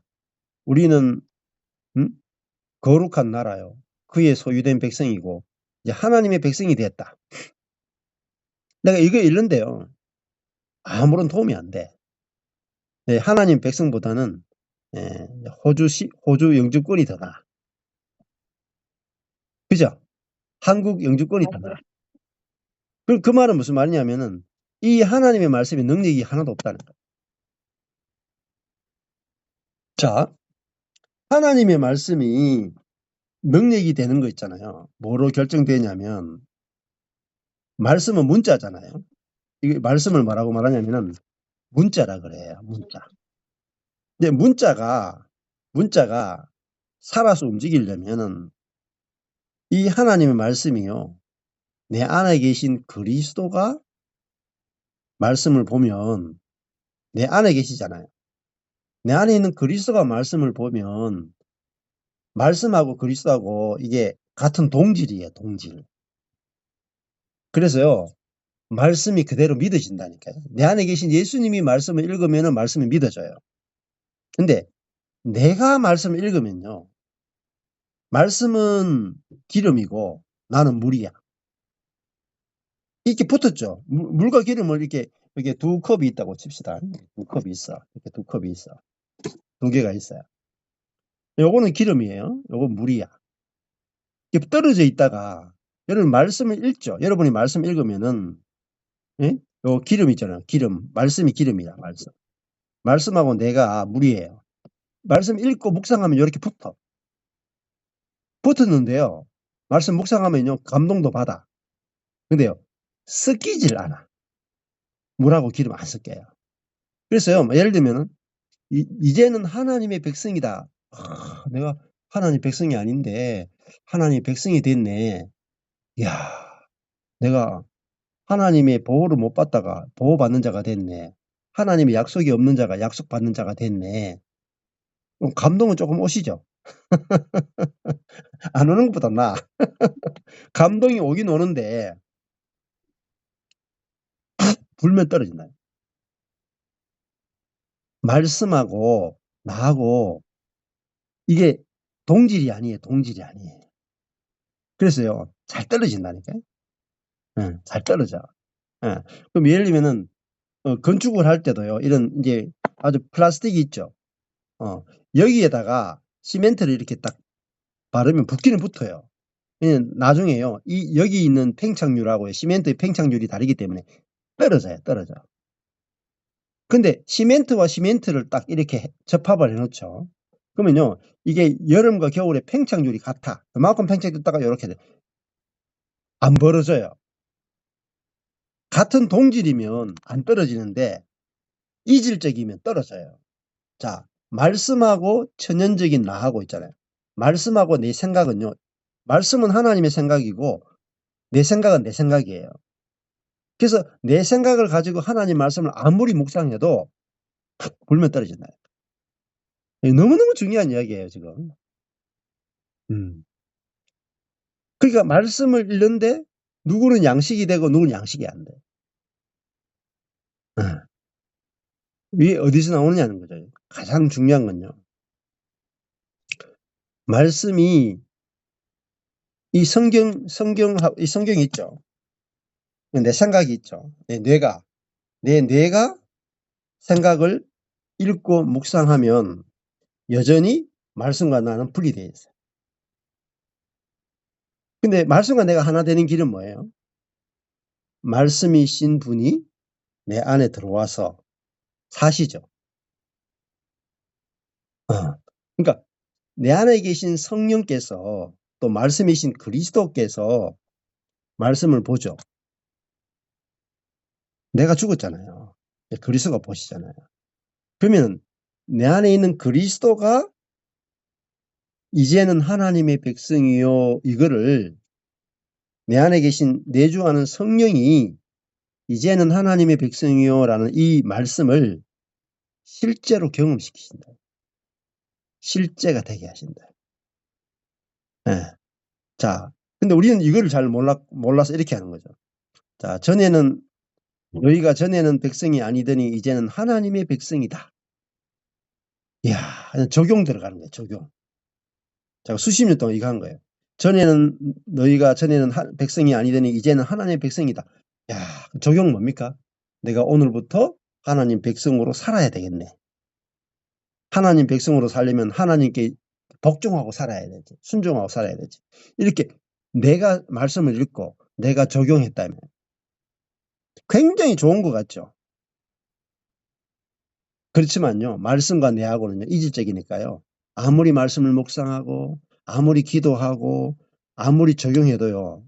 Speaker 1: 우리는 거룩한 나라요, 그의 소유된 백성이고 이제 하나님의 백성이 됐다. 내가 이거 읽는데요, 아무런 도움이 안 돼. 하나님 백성보다는 호주 영주권이 더 나아. 그죠? 한국 영주권이 더 나아. 그 말은 무슨 말이냐면은 이 하나님의 말씀에 능력이 하나도 없다는 거예요. 자, 하나님의 말씀이 능력이 되는 거 있잖아요. 뭐로 결정되냐면 말씀은 문자잖아요. 이 말씀을 뭐라고 말하냐면은 문자라 그래요. 문자. 근데 문자가 살아서 움직이려면은 이 하나님의 말씀이요, 내 안에 계신 그리스도가 말씀을 보면 내 안에 계시잖아요. 내 안에 있는 그리스도가 말씀을 보면 말씀하고 그리스도하고 이게 같은 동질이에요. 동질. 그래서요, 말씀이 그대로 믿어진다니까요. 내 안에 계신 예수님이 말씀을 읽으면 말씀이 믿어져요. 근데 내가 말씀을 읽으면요, 말씀은 기름이고 나는 물이야. 이렇게 붙었죠. 물과 기름을 이렇게 2컵이 있다고 칩시다. 2컵이 있어. 이렇게 2컵이 있어. 2개가 있어요. 요거는 기름이에요. 요건 물이야. 이렇게 떨어져 있다가 여러분 말씀을 읽죠. 여러분이 말씀 읽으면은 예? 요 기름 있잖아요. 기름. 말씀이 기름이야. 말씀. 말씀하고 내가 물이에요. 말씀 읽고 묵상하면 이렇게 붙어. 붙었는데요. 말씀 묵상하면요. 감동도 받아. 근데요. 섞이질 않아. 물하고 기름 안 섞여요. 그래서요. 예를 들면은 이제는 하나님의 백성이다. 내가 하나님 백성이 아닌데 하나님 백성이 됐네. 이야, 내가 하나님의 보호를 못 받다가 보호받는 자가 됐네. 하나님의 약속이 없는 자가 약속받는 자가 됐네. 감동은 조금 오시죠? 안 오는 것보다 나아. 감동이 오긴 오는데 불면 떨어진다. 말씀하고 나하고 이게 동질이 아니에요. 동질이 아니에요. 그래서요. 잘 떨어진다니까요. 잘 떨어져. 그럼 예를 들면은 건축을 할 때도요. 이런 이제 아주 플라스틱이 있죠. 여기에다가 시멘트를 이렇게 딱 바르면 붙기는 붙어요. 나중에요. 여기 있는 팽창률하고 시멘트의 팽창률이 다르기 때문에 떨어져요. 떨어져. 근데 시멘트와 시멘트를 딱 이렇게 접합을 해놓죠. 그러면요. 이게 여름과 겨울에 팽창률이 같아. 그만큼 팽창됐다가 이렇게 돼. 안 벌어져요. 같은 동질이면 안 떨어지는데 이질적이면 떨어져요. 자, 말씀하고 천연적인 나하고 있잖아요. 말씀하고 내 생각은요. 말씀은 하나님의 생각이고 내 생각은 내 생각이에요. 그래서 내 생각을 가지고 하나님 말씀을 아무리 묵상해도 불면 떨어진다. 너무너무 중요한 이야기예요, 지금. 그러니까 말씀을 읽는데 누구는 양식이 되고 누구는 양식이 안 돼. 이게 어디서 나오느냐는 거죠. 가장 중요한 건요. 말씀이 이 성경이 있죠. 내 생각이 있죠. 내 뇌가 생각을 읽고 묵상하면 여전히 말씀과 나는 분리되어 있어요. 근데 말씀과 내가 하나 되는 길은 뭐예요? 말씀이신 분이 내 안에 들어와서 사시죠. 그러니까 내 안에 계신 성령께서 또 말씀이신 그리스도께서 말씀을 보죠. 내가 죽었잖아요. 그리스도가 보시잖아요. 그러면 내 안에 있는 그리스도가 이제는 하나님의 백성이요 이거를 내 안에 계신 내주하는 성령이 이제는 하나님의 백성이요 라는 이 말씀을 실제로 경험시키신다. 실제가 되게 하신다. 네. 자, 근데 우리는 이거를 잘 몰라서 이렇게 하는 거죠. 자, 너희가 전에는 백성이 아니더니 이제는 하나님의 백성이다. 이야, 적용 들어가는 거예요, 적용. 제가 수십 년 동안 이거 한 거예요. 너희가 전에는 백성이 아니더니 이제는 하나님의 백성이다. 야, 적용 뭡니까? 내가 오늘부터 하나님 백성으로 살아야 되겠네. 하나님 백성으로 살려면 하나님께 복종하고 살아야 되지. 순종하고 살아야 되지. 이렇게 내가 말씀을 읽고 내가 적용했다면 굉장히 좋은 것 같죠. 그렇지만요. 말씀과 내하고는요. 이질적이니까요. 아무리 말씀을 묵상하고 아무리 기도하고 아무리 적용해도요.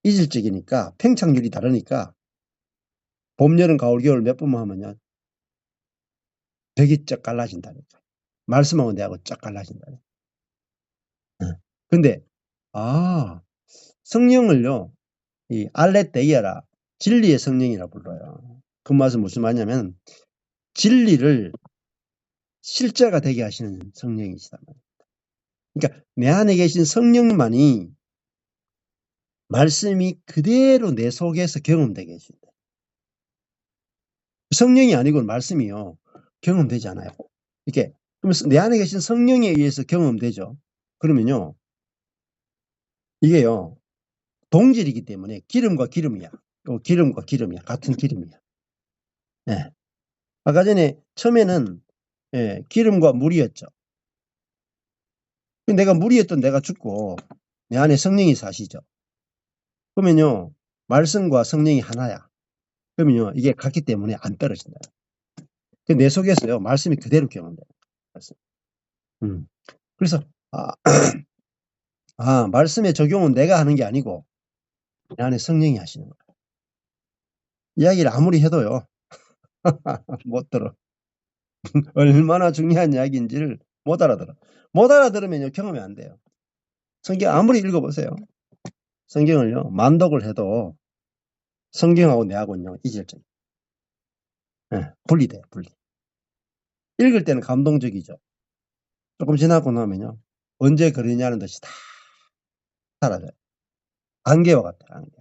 Speaker 1: 이질적이니까 팽창률이 다르니까 봄, 여름, 가을, 겨울 몇 번만 하면요. 벽이 쫙 갈라진다니까. 말씀하고 내하고 쫙 갈라진다니까. 근데 성령을요. 이 알레데이아라 진리의 성령이라 불러요. 그 말은 무슨 말이냐면 진리를 실제가 되게 하시는 성령이시다. 그러니까 내 안에 계신 성령만이 말씀이 그대로 내 속에서 경험되게 해준다. 성령이 아니고 말씀이요. 경험되지 않아요. 이렇게 그러면 내 안에 계신 성령에 의해서 경험되죠. 그러면요. 이게요. 동질이기 때문에 기름과 기름이야. 기름과 기름이야. 같은 기름이야. 네. 아까 전에 처음에는 기름과 물이었죠. 내가 물이었던 내가 죽고 내 안에 성령이 사시죠. 그러면요, 말씀과 성령이 하나야. 그러면요, 이게 같기 때문에 안 떨어진다. 내 속에서요, 말씀이 그대로 경험돼요. 말씀. 그래서, 말씀의 적용은 내가 하는 게 아니고, 내 안에 성령이 하시는 거야. 이야기를 아무리 해도요, 못 들어. 얼마나 중요한 이야기인지를 못 알아들어. 못 알아들으면요, 경험이 안 돼요. 성경 아무리 읽어보세요. 성경을요, 만독을 해도 성경하고 내하고는요, 이질적이에요. 분리돼요, 분리. 읽을 때는 감동적이죠. 조금 지나고 나면요, 언제 그러냐는 듯이 다 사라져요. 안개와 같아요, 안개.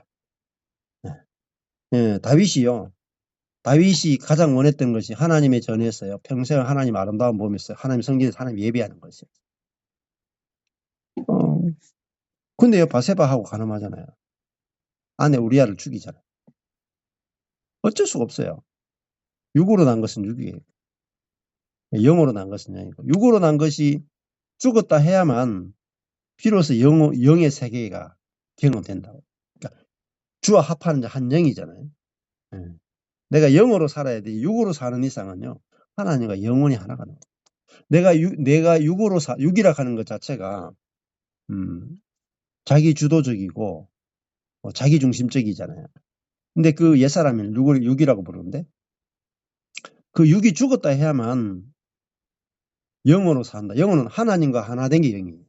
Speaker 1: 다윗이 가장 원했던 것이 하나님의 전에서요, 평생 하나님 아름다움 보면서 하나님 성전에서 하나님 예배하는 것이에요. 근데요, 바세바하고 가늠하잖아요. 아내 우리아를 죽이잖아요. 어쩔 수가 없어요. 육으로 난 것은 육이에요. 영으로 난 것은 영이고, 육으로 난 것이 죽었다 해야만 비로소 영의 세계가 경험된다고. 그러니까 주와 합하는 한 영이잖아요. 내가 영으로 살아야 돼. 육으로 사는 이상은요, 하나님과 영원히 하나가 돼요. 내가 육이라 하는 것 자체가 자기 주도적이고 자기 중심적이잖아요. 근데 그 옛사람은 육이라고 부르는데, 그 육이 죽었다 해야만 영으로 산다. 영어는 하나님과 하나 된 게 영이에요.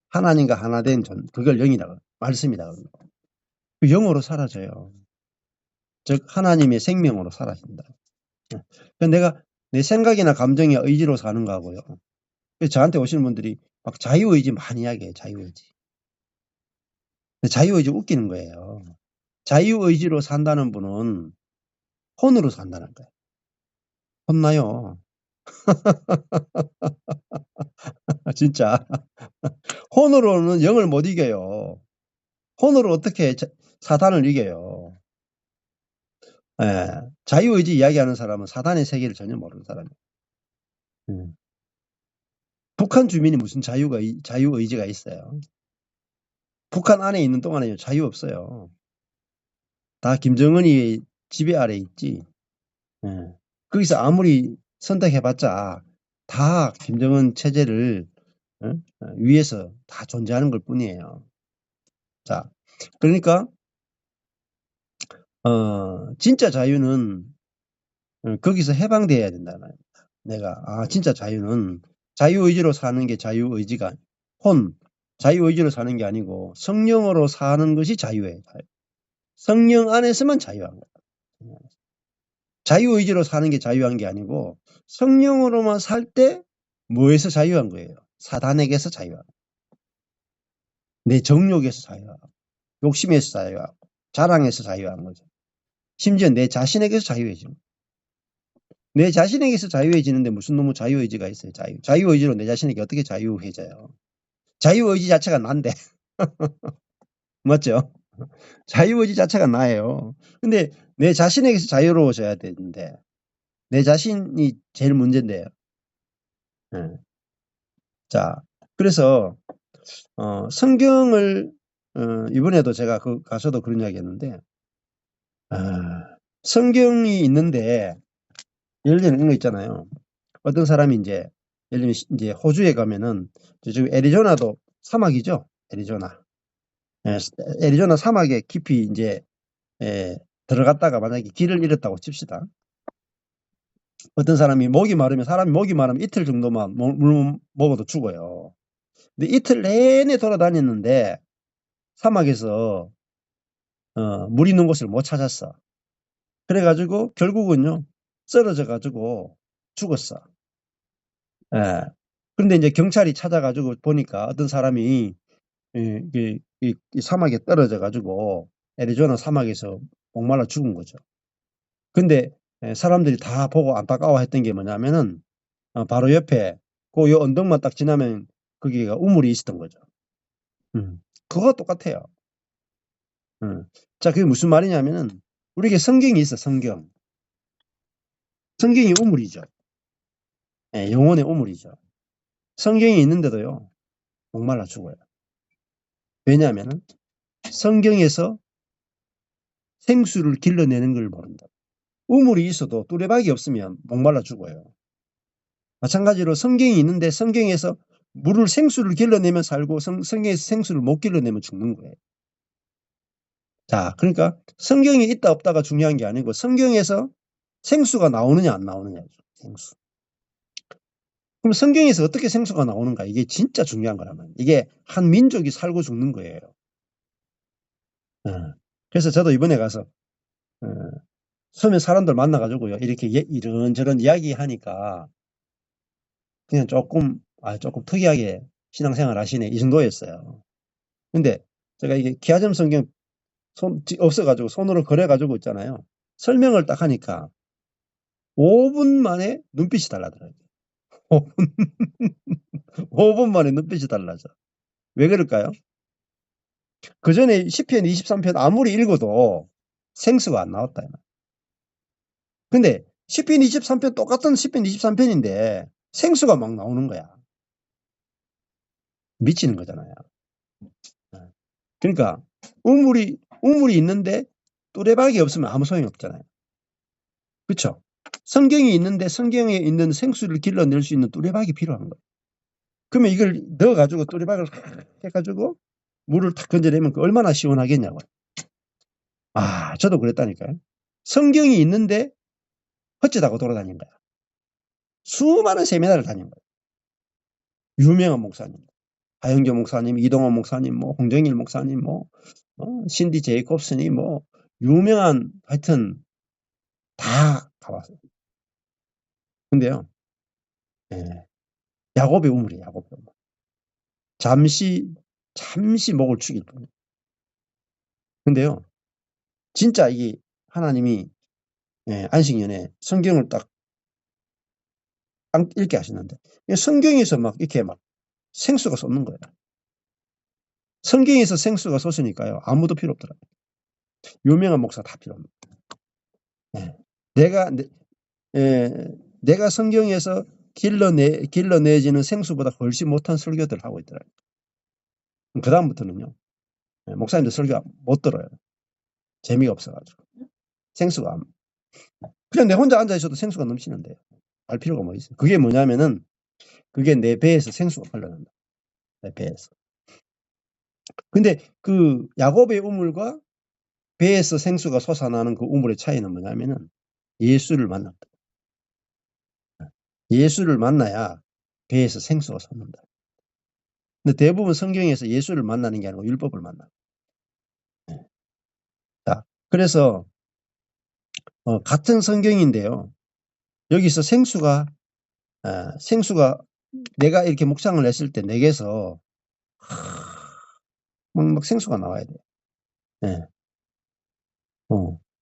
Speaker 1: 하나님과 하나 된 그걸 영이라고, 말씀이라고 합니다. 그 영으로 사라져요. 즉 하나님의 생명으로 사라진다. 내가 내 생각이나 감정이나 의지로 사는 거하고요. 저한테 오시는 분들이 막 자유의지 많이 이야기해요. 자유의지. 자유의지 웃기는 거예요. 자유의지로 산다는 분은 혼으로 산다는 거예요. 혼나요. 진짜. 혼으로는 영을 못 이겨요. 혼으로 어떻게 사단을 이겨요. 자유의지 이야기하는 사람은 사단의 세계를 전혀 모르는 사람이에요. 북한 주민이 무슨 자유의지가 있어요. 북한 안에 있는 동안에요, 자유 없어요. 다 김정은이 지배 아래 있지. 거기서 아무리 선택해봤자 다 김정은 체제를 위해서 다 존재하는 것 뿐이에요. 자, 그러니까 진짜 자유는 거기서 해방돼야 된다는 거예요. 내가 진짜 자유는 자유의지로 사는 게 자유의지가 자유의지로 사는 게 아니고 성령으로 사는 것이 자유예요. 성령 안에서만 자유한 거예요. 자유의지로 사는 게 자유한 게 아니고 성령으로만 살 때 뭐에서 자유한 거예요? 사단에게서 자유하고, 내 정욕에서 자유하고, 욕심에서 자유하고, 자랑에서 자유한 거죠. 심지어 내 자신에게서 자유해지는 거예요. 내 자신에게서 자유해지는데 무슨 놈의 자유의지가 있어요. 자유의지로 내 자신에게 어떻게 자유해져요? 자유의지 자체가 난데. 맞죠? 자유의지 자체가 나예요. 근데 내 자신에게서 자유로워져야 되는데 내 자신이 제일 문제인데요. 자, 그래서 성경을 이번에도 제가 가서도 그런 이야기 했는데, 성경이 있는데 예를 들면 이런 거 있잖아요. 어떤 사람이 이제 예를 들면 이제 호주에 가면은 지금 애리조나도 사막이죠. 애리조나. 애리조나 사막에 깊이 이제 들어갔다가 만약에 길을 잃었다고 칩시다. 어떤 사람이 목이 마르면 이틀 정도만 물 먹어도 죽어요. 근데 이틀 내내 돌아다녔는데 사막에서 물 있는 곳을 못 찾았어. 그래가지고 결국은요 쓰러져가지고 죽었어. 그런데 이제 경찰이 찾아가지고 보니까 어떤 사람이 이 사막에 떨어져가지고 애리조나 사막에서 목말라 죽은 거죠. 근데 사람들이 다 보고 안타까워했던 게 뭐냐면은 바로 옆에 요 언덕만 딱 지나면 거기가 우물이 있었던 거죠. 그거 똑같아요. 자, 그게 무슨 말이냐면은 우리에게 성경이 있어. 성경이 우물이죠. 영혼의 우물이죠. 성경이 있는데도요 목말라 죽어요. 왜냐하면은 성경에서 생수를 길러내는 걸 모른다. 우물이 있어도 뚜레박이 없으면 목말라 죽어요. 마찬가지로 성경이 있는데 성경에서 물을 생수를 길러내면 살고 성경에서 생수를 못 길러내면 죽는 거예요. 자, 그러니까 성경이 있다 없다가 중요한 게 아니고 성경에서 생수가 나오느냐 안 나오느냐죠. 생수. 그럼 성경에서 어떻게 생수가 나오는가? 이게 진짜 중요한 거란 말이에요. 이게 한 민족이 살고 죽는 거예요. 그래서 저도 이번에 가서 처음에 사람들 만나가지고요. 이렇게 이런저런 이야기하니까 그냥 조금 특이하게 신앙생활 하시네 이 정도였어요. 근데 제가 이게 기아점 성경 없어가지고 손으로 그려가지고 있잖아요. 설명을 딱 하니까 5분 만에 눈빛이 달라더라고요. 5분 만에 눈빛이 달라져. 왜 그럴까요? 그 전에 시편 23편 아무리 읽어도 생수가 안 나왔다. 근데 시편 23편 똑같은 시편 23편인데 생수가 막 나오는 거야. 미치는 거잖아요. 그러니까 우물이 있는데 뚜레박이 없으면 아무 소용이 없잖아요. 그렇죠? 성경이 있는데 성경에 있는 생수를 길러낼 수 있는 뚜레박이 필요한 거예요. 그러면 이걸 넣어가지고 뚜레박을 해가지고 물을 탁 건져내면 얼마나 시원하겠냐고요. 저도 그랬다니까요. 성경이 있는데 헛짓하고 돌아다닌 거야. 수많은 세미나를 다닌 거예요. 유명한 목사님, 하영조 목사님, 이동원 목사님, 홍정일 목사님, 신디 제이콥슨이 유명한 하여튼 다 가봤어요. 근데요, 야곱의 우물이에요. 야곱의 우물. 잠시 목을 축일 뿐이에요. 근데요, 진짜 이게 하나님이 안식년에 성경을 딱 읽게 하시는데 성경에서 막 이렇게 막 생수가 솟는 거예요. 성경에서 생수가 솟으니까요, 아무도 필요 없더라고요. 유명한 목사 다 필요 없는 거예요. 내가 성경에서 길러내지는 생수보다 훨씬 못한 설교들을 하고 있더라고요. 그 다음부터는요, 목사님들 설교 못 들어요. 재미가 없어가지고. 생수가 그냥 내 혼자 앉아 있어도 생수가 넘치는데 알 필요가 뭐 있어요. 그게 뭐냐면은 그게 내 배에서 생수가 흘러난다. 내 배에서. 근데 그 야곱의 우물과 배에서 생수가 솟아나는 그 우물의 차이는 뭐냐면은 예수를 만났다. 예수를 만나야 배에서 생수가 솟는다. 근데 대부분 성경에서 예수를 만나는 게 아니고 율법을 만나. 자, 그래서 같은 성경인데요. 여기서 생수가 내가 이렇게 묵상을 했을 때 내게서 막 생수가 나와야 돼요. 예.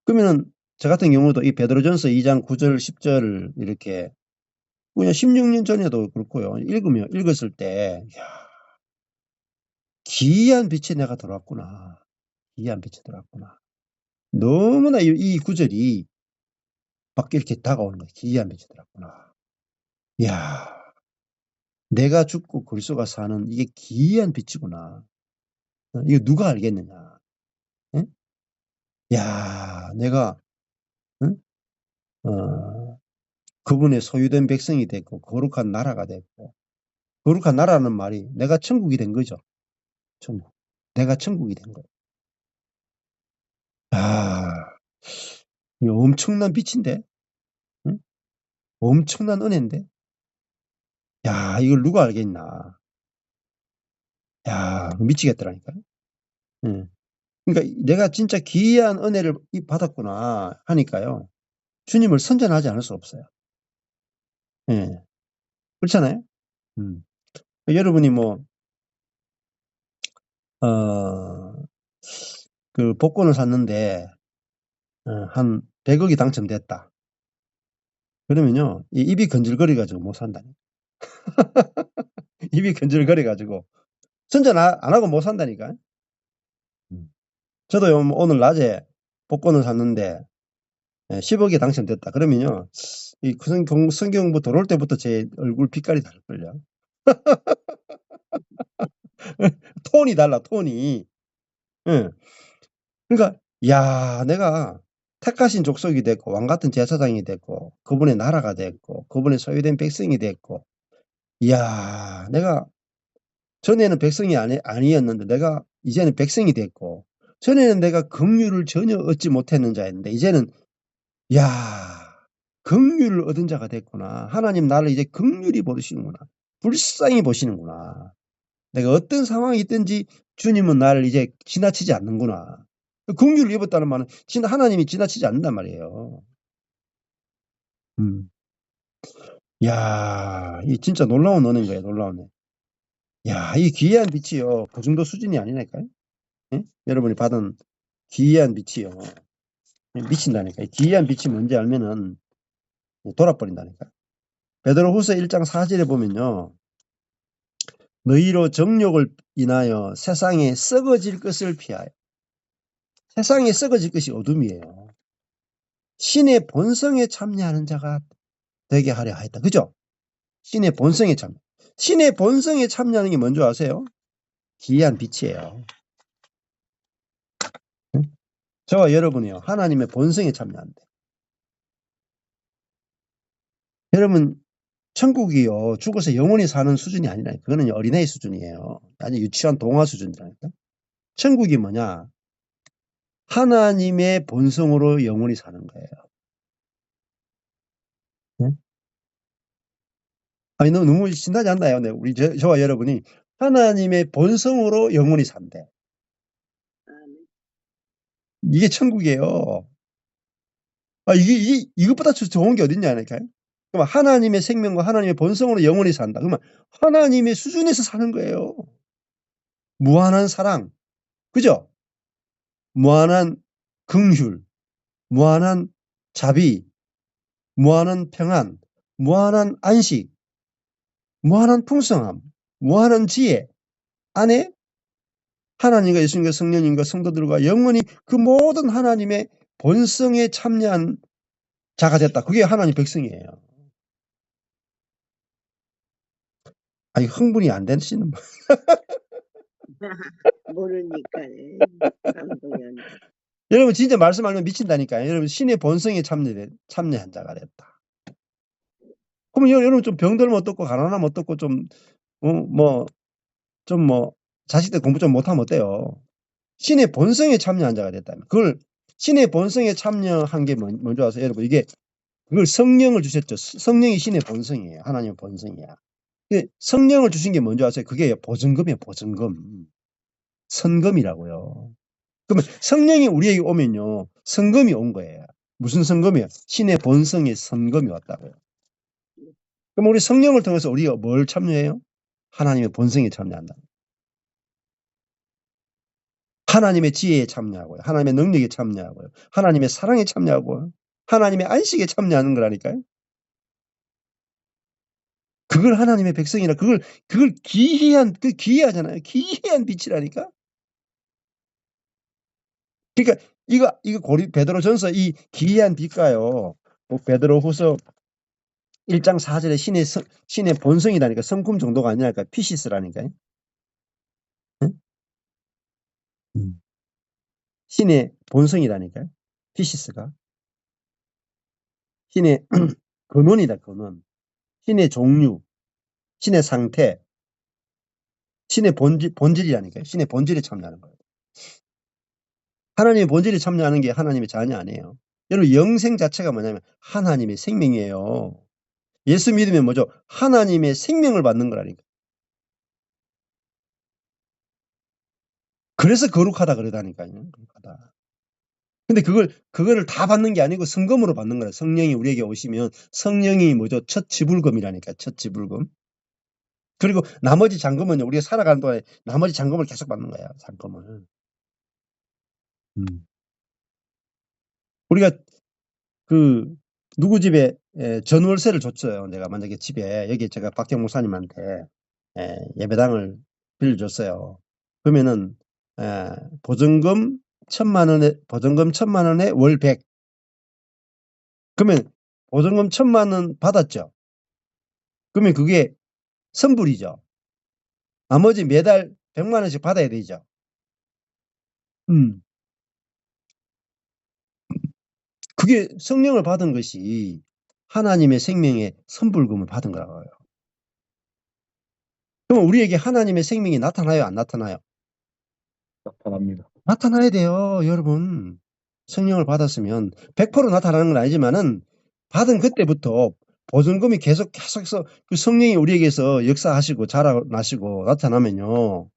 Speaker 1: 그러면은 저 같은 경우도 이 베드로전서 2장 9절 10절 이렇게 그냥 16년 전에도 그렇고요. 읽었을 때 기이한 빛에 내가 들어왔구나. 기이한 빛에 들어왔구나. 너무나 이 구절이 막 이렇게 다가오는 거예요. 기이한 빛에 들어왔구나. 이야, 내가 죽고 그리스도가 사는 이게 기이한 빛이구나. 이거 누가 알겠느냐. 응? 야, 내가 응? 그분의 소유된 백성이 됐고 거룩한 나라가 됐고, 거룩한 나라는 말이 내가 천국이 된 거죠. 천국. 내가 천국이 된 거예요. 이 엄청난 빛인데, 응? 엄청난 은혜인데, 야, 이걸 누가 알겠나. 야, 미치겠더라니까요. 응. 그러니까 내가 진짜 기이한 은혜를 받았구나 하니까요. 주님을 선전하지 않을 수 없어요. 예. 그렇잖아요? 여러분이 그 복권을 샀는데, 한 100억이 당첨됐다. 그러면요, 이 입이 건질거려가지고 못 산다니까. 입이 건질거려가지고 선전 안 하고 못 산다니까. 저도요, 오늘 낮에 복권을 샀는데 10억이 당첨됐다. 그러면요, 이 성경부 들어올 때부터 제 얼굴 빛깔이 다를걸요. 톤이 달라, 톤이. 예. 그러니까 야 내가 택하신 족속이 됐고 왕 같은 제사장이 됐고 그분의 나라가 됐고 그분의 소유된 백성이 됐고 이야 내가 전에는 백성이 아니었는데 내가 이제는 백성이 됐고 전에는 내가 긍휼을 전혀 얻지 못했는 자였는데 이제는 야 긍휼을 얻은 자가 됐구나. 하나님 나를 이제 긍휼히 보시는구나. 불쌍히 보시는구나. 내가 어떤 상황이 있든지 주님은 나를 이제 지나치지 않는구나. 긍휼을 입었다는 말은 하나님이 지나치지 않는단 말이에요. 야, 이 진짜 놀라운 은혜인 거예요. 놀라운 은혜. 야, 이 기이한 빛이요. 그 정도 수준이 아니라니까요. 예? 여러분이 받은 기이한 빛이요. 미친다니까. 기이한 빛이 뭔지 알면은 돌아버린다니까. 베드로후서 1장 4절에 보면요. 너희로 정욕을 인하여 세상에 썩어질 것을 피하여. 세상에 썩어질 것이 어둠이에요. 신의 본성에 참여하는 자가 되게 하려 하였다. 그죠? 신의 본성에 참여. 신의 본성에 참여하는 게 뭔지 아세요? 기이한 빛이에요. 응? 저와 여러분이요. 하나님의 본성에 참여한대. 여러분 천국이요. 죽어서 영원히 사는 수준이 아니라 그거는 어린아이 수준이에요. 아주 유치한 동화 수준이라니까. 천국이 뭐냐? 하나님의 본성으로 영원히 사는 거예요. 네? 아니 너무 신나지 않나요? 네, 우리 저와 여러분이 하나님의 본성으로 영원히 산대. 이게 천국이에요. 아, 이것보다 좋은 게 어딨냐니까요. 그럼 하나님의 생명과 하나님의 본성으로 영원히 산다. 그러면 하나님의 수준에서 사는 거예요. 무한한 사랑. 그죠? 무한한 긍휼, 무한한 자비, 무한한 평안, 무한한 안식, 무한한 풍성함, 무한한 지혜 안에 하나님과 예수님과 성령님과 성도들과 영원히 그 모든 하나님의 본성에 참여한 자가 됐다. 그게 하나님 백성이에요. 아니 흥분이 안 되시는 분.
Speaker 2: 모르니까요. 감동이
Speaker 1: 여러분 진짜 말씀 알면 미친다니까요. 여러분 신의 본성에 참여한 자가 됐다. 그러면 여러분 좀 병들면 어떻고 가난하면 어떻고 좀 자식들 공부 좀 못하면 어때요? 신의 본성에 참여한 자가 됐다면 그걸 신의 본성에 참여한 게 뭔지 아세요? 여러분 이게 그걸 성령을 주셨죠. 성령이 신의 본성이에요. 하나님의 본성이야. 성령을 주신 게 뭔지 아세요? 그게 보증금이에요. 보증금. 선금이라고요. 그러면 성령이 우리에게 오면요. 선금이 온 거예요. 무슨 선금이에요? 신의 본성의 선금이 왔다고요. 그럼 우리 성령을 통해서 우리가 뭘 참여해요? 하나님의 본성에 참여한다. 하나님의 지혜에 참여하고요. 하나님의 능력에 참여하고요. 하나님의 사랑에 참여하고요. 하나님의 안식에 참여하는 거라니까요. 그걸 하나님의 백성이라 그걸 기이하잖아요. 기이한 빛이라니까. 그러니까 이거 베드로전서 이 기이한 빛가요. 베드로후서 1장 4절에 신의 본성이라니까 성품 정도가 아니라니까 피시스라니까요. 응? 신의 본성이라니까요. 피시스가. 신의 근원이다, 근원. 신의 종류, 신의 상태, 신의 본질이라니까요. 신의 본질에 참여하는 거예요. 하나님의 본질에 참여하는 게 하나님의 자녀 아니에요. 여러분 영생 자체가 뭐냐면 하나님의 생명이에요. 예수 믿으면 뭐죠? 하나님의 생명을 받는 거라니까. 그래서 거룩하다 그러다니까요. 거룩하다. 근데 그거를 다 받는 게 아니고 성금으로 받는 거라. 성령이 우리에게 오시면 성령이 뭐죠? 첫 지불금이라니까. 첫 지불금. 그리고 나머지 잔금은요. 우리가 살아가는 동안에 나머지 잔금을 계속 받는 거야. 잔금을. 우리가 누구 집에 전월세를 줬어요. 내가 만약에 집에 여기 제가 박경 목사님한테 예배당을 빌려줬어요. 그러면은 보증금 1,000만 원에 월 100. 그러면 보증금 1,000만 원 받았죠. 그러면 그게 선불이죠. 나머지 매달 100만 원씩 받아야 되죠. 그게 성령을 받은 것이 하나님의 생명의 선불금을 받은 거라고요. 그럼 우리에게 하나님의 생명이 나타나요, 안 나타나요?
Speaker 3: 나타납니다.
Speaker 1: 나타나야 돼요, 여러분. 성령을 받았으면 100% 나타나는 건 아니지만은 받은 그때부터 보증금이 계속해서 그 성령이 우리에게서 역사하시고 자라나시고 나타나면요.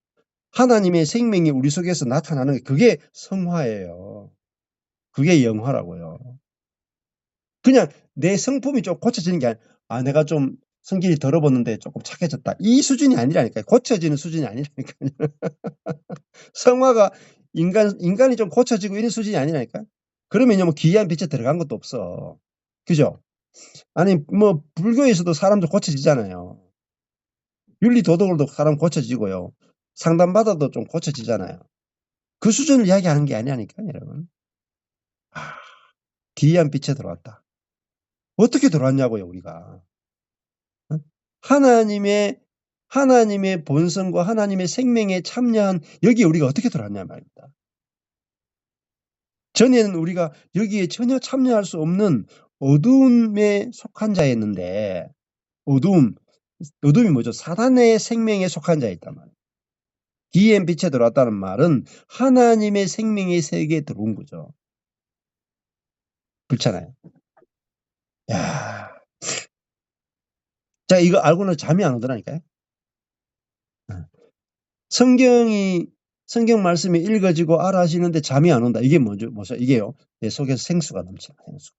Speaker 1: 하나님의 생명이 우리 속에서 나타나는 게 그게 성화예요. 그게 영화라고요. 그냥 내 성품이 좀 고쳐지는 게 아니라 내가 좀 성질이 더러웠는데 조금 착해졌다. 이 수준이 아니라니까요. 고쳐지는 수준이 아니라니까요. 성화가 인간이 좀 고쳐지고 이런 수준이 아니라니까요. 그러면요, 뭐 기이한 빛에 들어간 것도 없어. 그죠? 아니, 뭐, 불교에서도 사람들 고쳐지잖아요. 윤리 도덕으로도 사람 고쳐지고요. 상담받아도 좀 고쳐지잖아요. 그 수준을 이야기하는 게 아니라니까요, 여러분. 기이한 빛에 들어왔다. 어떻게 들어왔냐고요, 우리가. 어? 하나님의 본성과 하나님의 생명에 참여한 여기에 우리가 어떻게 들어왔냐 말입니다. 전에는 우리가 여기에 전혀 참여할 수 없는 어두움에 속한 자였는데, 어둠이 뭐죠? 사단의 생명에 속한 자였단 말이에요. 기이한 빛에 들어왔다는 말은 하나님의 생명의 세계에 들어온 거죠. 그렇잖아요. 야, 자, 이거 알고는 잠이 안 오더라니까요. 성경 말씀이 읽어지고 알아지는데 잠이 안 온다. 이게 뭐죠? 이게요. 내 속에서 생수가 넘치는 생수.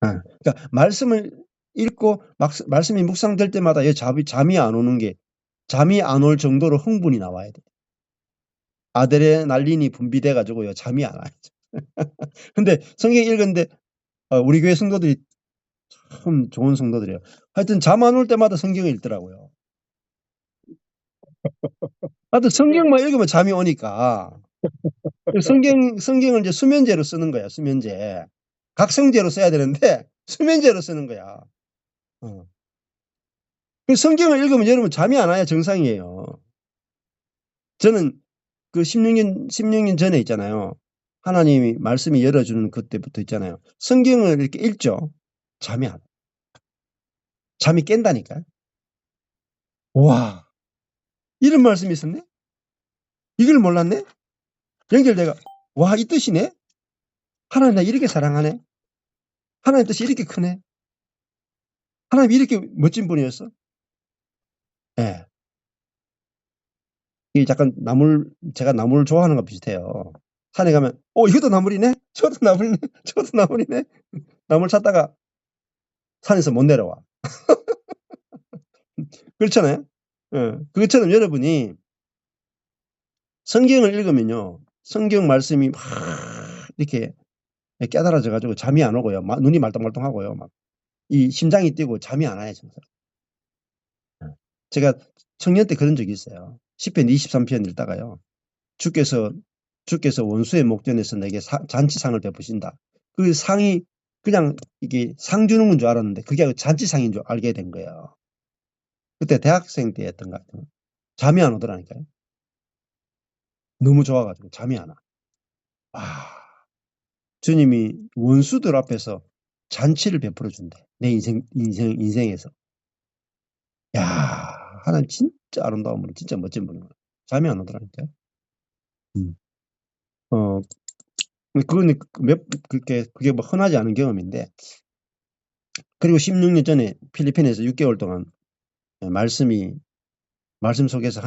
Speaker 1: 그러니까 말씀을 읽고 말씀이 묵상될 때마다 잠이 안 오는 게 잠이 안 올 정도로 흥분이 나와야 돼. 아드레날린이 분비돼 가지고요. 잠이 안 와요. 근데 성경 읽었는데 우리 교회 성도들이 참 좋은 성도들이에요. 하여튼 잠 안 올 때마다 성경을 읽더라고요. 하여튼 성경만 읽으면 잠이 오니까 성경을 이제 수면제로 쓰는 거야. 수면제. 각성제로 써야 되는데 수면제로 쓰는 거야. 그 성경을 읽으면 여러분 잠이 안 와야 정상이에요. 저는 그 16년 전에 있잖아요. 하나님이 말씀이 열어주는 그때부터 있잖아요. 성경을 이렇게 읽죠. 잠이 안 와요. 잠이 깬다니까요. 와, 이런 말씀이 있었네? 이걸 몰랐네? 연결돼가, 와, 이 뜻이네? 하나님 나 이렇게 사랑하네? 하나님 뜻이 이렇게 크네? 하나님 이렇게 멋진 분이었어? 예. 이게 약간 제가 나물 좋아하는 거 비슷해요. 산에 가면, 이것도 나물이네? 저것도 나물이네? 저것도 나물이네? 나물 찾다가 산에서 못 내려와. 그렇잖아요? 그것처럼 여러분이 성경을 읽으면요. 성경 말씀이 막 이렇게 깨달아져 가지고 잠이 안 오고요. 눈이 말똥말똥하고요. 막 이 심장이 뛰고 잠이 안 와요, 정말. 제가 청년 때 그런 적이 있어요. 시편 23편 읽다가요. 주께서 원수의 목전에서 내게 잔치상을 베푸신다. 그 상이 그냥 이게 상 주는 건 줄 알았는데 그게 잔치상인 줄 알게 된 거예요. 그때 대학생 때였던 것 같아요. 잠이 안 오더라니까요. 너무 좋아가지고 잠이 안 와. 주님이 원수들 앞에서 잔치를 베풀어 준대. 내 인생에서. 야, 하나님 진짜 아름다운 분이 진짜 멋진 분이구나. 잠이 안 오더라니까요. 그건 그게 뭐 흔하지 않은 경험인데, 그리고 16년 전에 필리핀에서 6개월 동안 말씀 속에서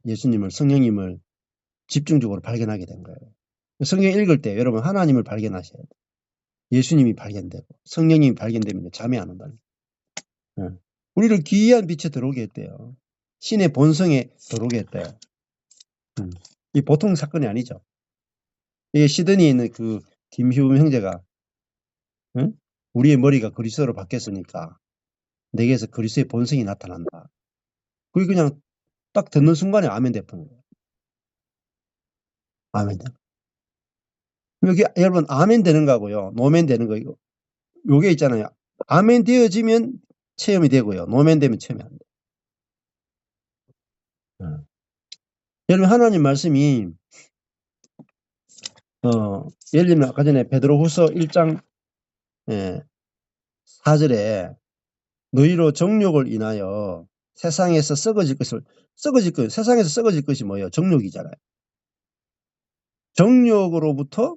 Speaker 1: 예수님을, 성령님을 집중적으로 발견하게 된 거예요. 성경 읽을 때 여러분 하나님을 발견하셔야 돼요. 예수님이 발견되고 성령님이 발견되면 잠이 안 온다는 거예요. 우리를 기이한 빛에 들어오게 했대요. 신의 본성에 들어오게 했대요. 이 보통 사건이 아니죠. 이게 시드니에 있는 그 김휴음 형제가 우리의 머리가 그리스도로 바뀌었으니까 내게서 그리스도의 본성이 나타난다. 그게 그냥 딱 듣는 순간에 아멘 되는 거예요. 아멘 되는 거예요. 여기 여러분 아멘 되는 거고요. 노멘 되는 거 요게 있잖아요. 아멘 되어지면 체험이 되고요. 노멘 되면 체험이 안 돼요. 여러분 하나님 말씀이 예를 들면 아까 전에 베드로후서 1장 4절에 너희로 정욕을 인하여 세상에서 세상에서 썩어질 것이 뭐예요? 정욕이잖아요. 정욕으로부터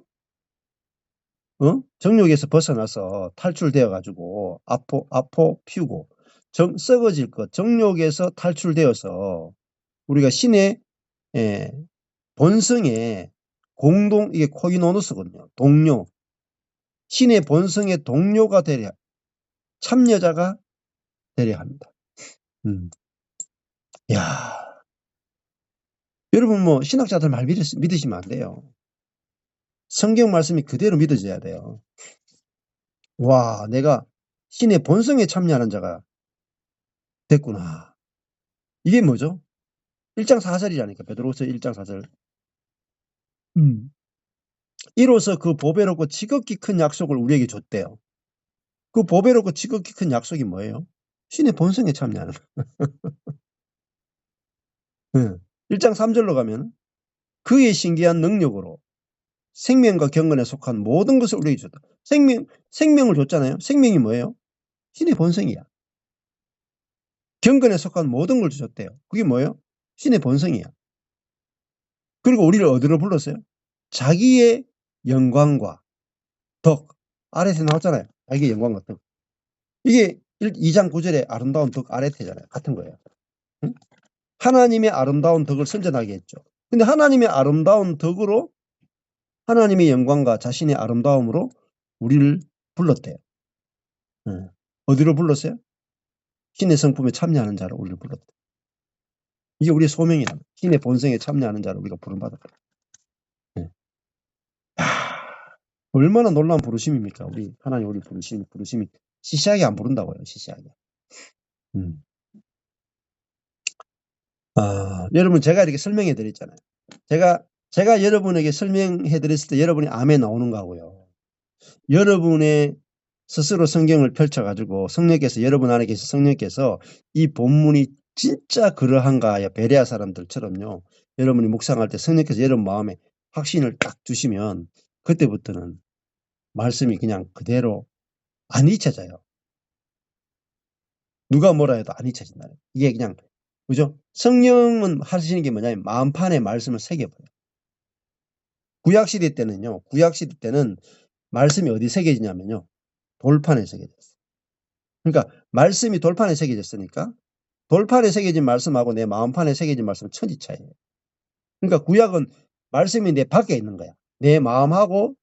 Speaker 1: 정욕에서 벗어나서 탈출되어 가지고 아포 피우고 썩어질 것 정욕에서 탈출되어서 우리가 신의 본성에 이게 코이노노스거든요. 동료. 신의 본성의 동료가 되려 참여자가 되려 합니다. 야, 여러분 뭐 신학자들 말 믿으시면 안 돼요. 성경 말씀이 그대로 믿어져야 돼요. 와, 내가 신의 본성에 참여하는 자가 됐구나. 이게 뭐죠? 1장 4절이라니까. 베드로후서 1장 4절. 이로써 그 보배롭고 지극히 큰 약속을 우리에게 줬대요. 그 보배롭고 지극히 큰 약속이 뭐예요? 신의 본성에 참여하는 거예요. 1장 3절로 가면 그의 신기한 능력으로 생명과 경건에 속한 모든 것을 우리에게 줬다. 생명을 줬잖아요. 생명이 뭐예요? 신의 본성이야. 경건에 속한 모든 걸 줬대요. 그게 뭐예요? 신의 본성이야. 그리고 우리를 어디로 불렀어요? 자기의 영광과 덕. 아랫에 나왔잖아요. 자기의 영광과 덕. 이게 2장 9절에 아름다운 덕 아랫에잖아요. 같은 거예요. 응? 하나님의 아름다운 덕을 선전하게 했죠. 근데 하나님의 아름다운 덕으로 하나님의 영광과 자신의 아름다움으로 우리를 불렀대요. 어디로 불렀어요? 신의 성품에 참여하는 자로 우리를 불렀대요. 이게 우리의 소명이야. 신의 본성에 참여하는 자로 우리가 부름받았다. 얼마나 놀라운 부르심입니까? 우리 하나님 우리 부르심이 시시하게 안 부른다고요. 시시하게. 여러분 제가 이렇게 설명해 드렸잖아요. 제가 여러분에게 설명해 드렸을 때 여러분이 아멘 나오는 거고요. 여러분의 스스로 성경을 펼쳐 가지고 성령께서 여러분 안에 계신 성령께서 이 본문이 진짜 그러한가 베레아 사람들처럼요. 여러분이 묵상할 때 성령께서 여러분 마음에 확신을 딱 주시면 그때부터는 말씀이 그냥 그대로 안 잊혀져요. 누가 뭐라 해도 안 잊혀진다. 이게 그냥 그죠? 성령은 하시는 게 뭐냐면 마음판에 말씀을 새겨버려요. 구약시대 때는 말씀이 어디 새겨지냐면요. 돌판에 새겨졌어요. 그러니까 말씀이 돌판에 새겨졌으니까 돌판에 새겨진 말씀하고 내 마음판에 새겨진 말씀은 천지 차이예요. 그러니까 구약은 말씀이 내 밖에 있는 거야. 내 마음하고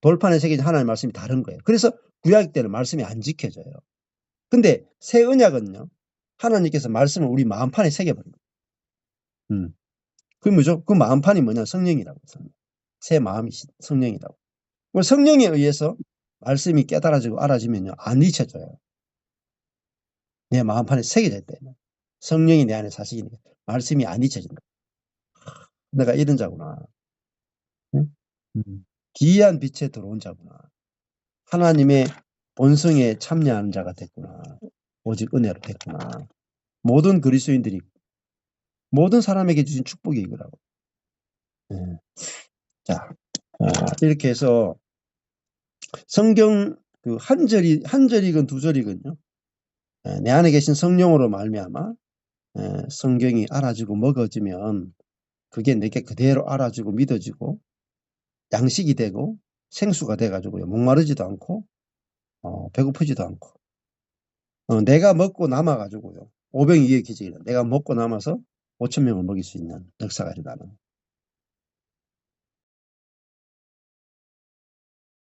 Speaker 1: 돌판에 새겨진 하나님의 말씀이 다른 거예요. 그래서 구약 때는 말씀이 안 지켜져요. 근데 새 언약은요. 하나님께서 말씀을 우리 마음판에 새겨버립니다. 그 뭐죠? 그 마음판이 뭐냐? 성령이라고. 새 마음이 성령이라고. 성령에 의해서 말씀이 깨달아지고 알아지면요. 안 잊혀져요. 내 마음판에 새겨져 있다. 성령이 내 안에 사시니까 말씀이 안 잊혀진다. 내가 이런 자구나. 응? 기이한 빛에 들어온 자구나. 하나님의 본성에 참여하는 자가 됐구나. 오직 은혜로 됐구나. 모든 그리스도인들이 모든 사람에게 주신 축복이 이거라고. 자, 이렇게 해서 성경 그 한 절이건 두 절이건요. 내 안에 계신 성령으로 말미암아 성경이 알아지고 먹어지면 그게 내게 그대로 알아지고 믿어지고 양식이 되고 생수가 돼가지고요. 목마르지도 않고 배고프지도 않고 내가 먹고 남아가지고요. 오병이어의 기적이다. 내가 먹고 남아서 5,000명을 먹일 수 있는 역사가 일어나는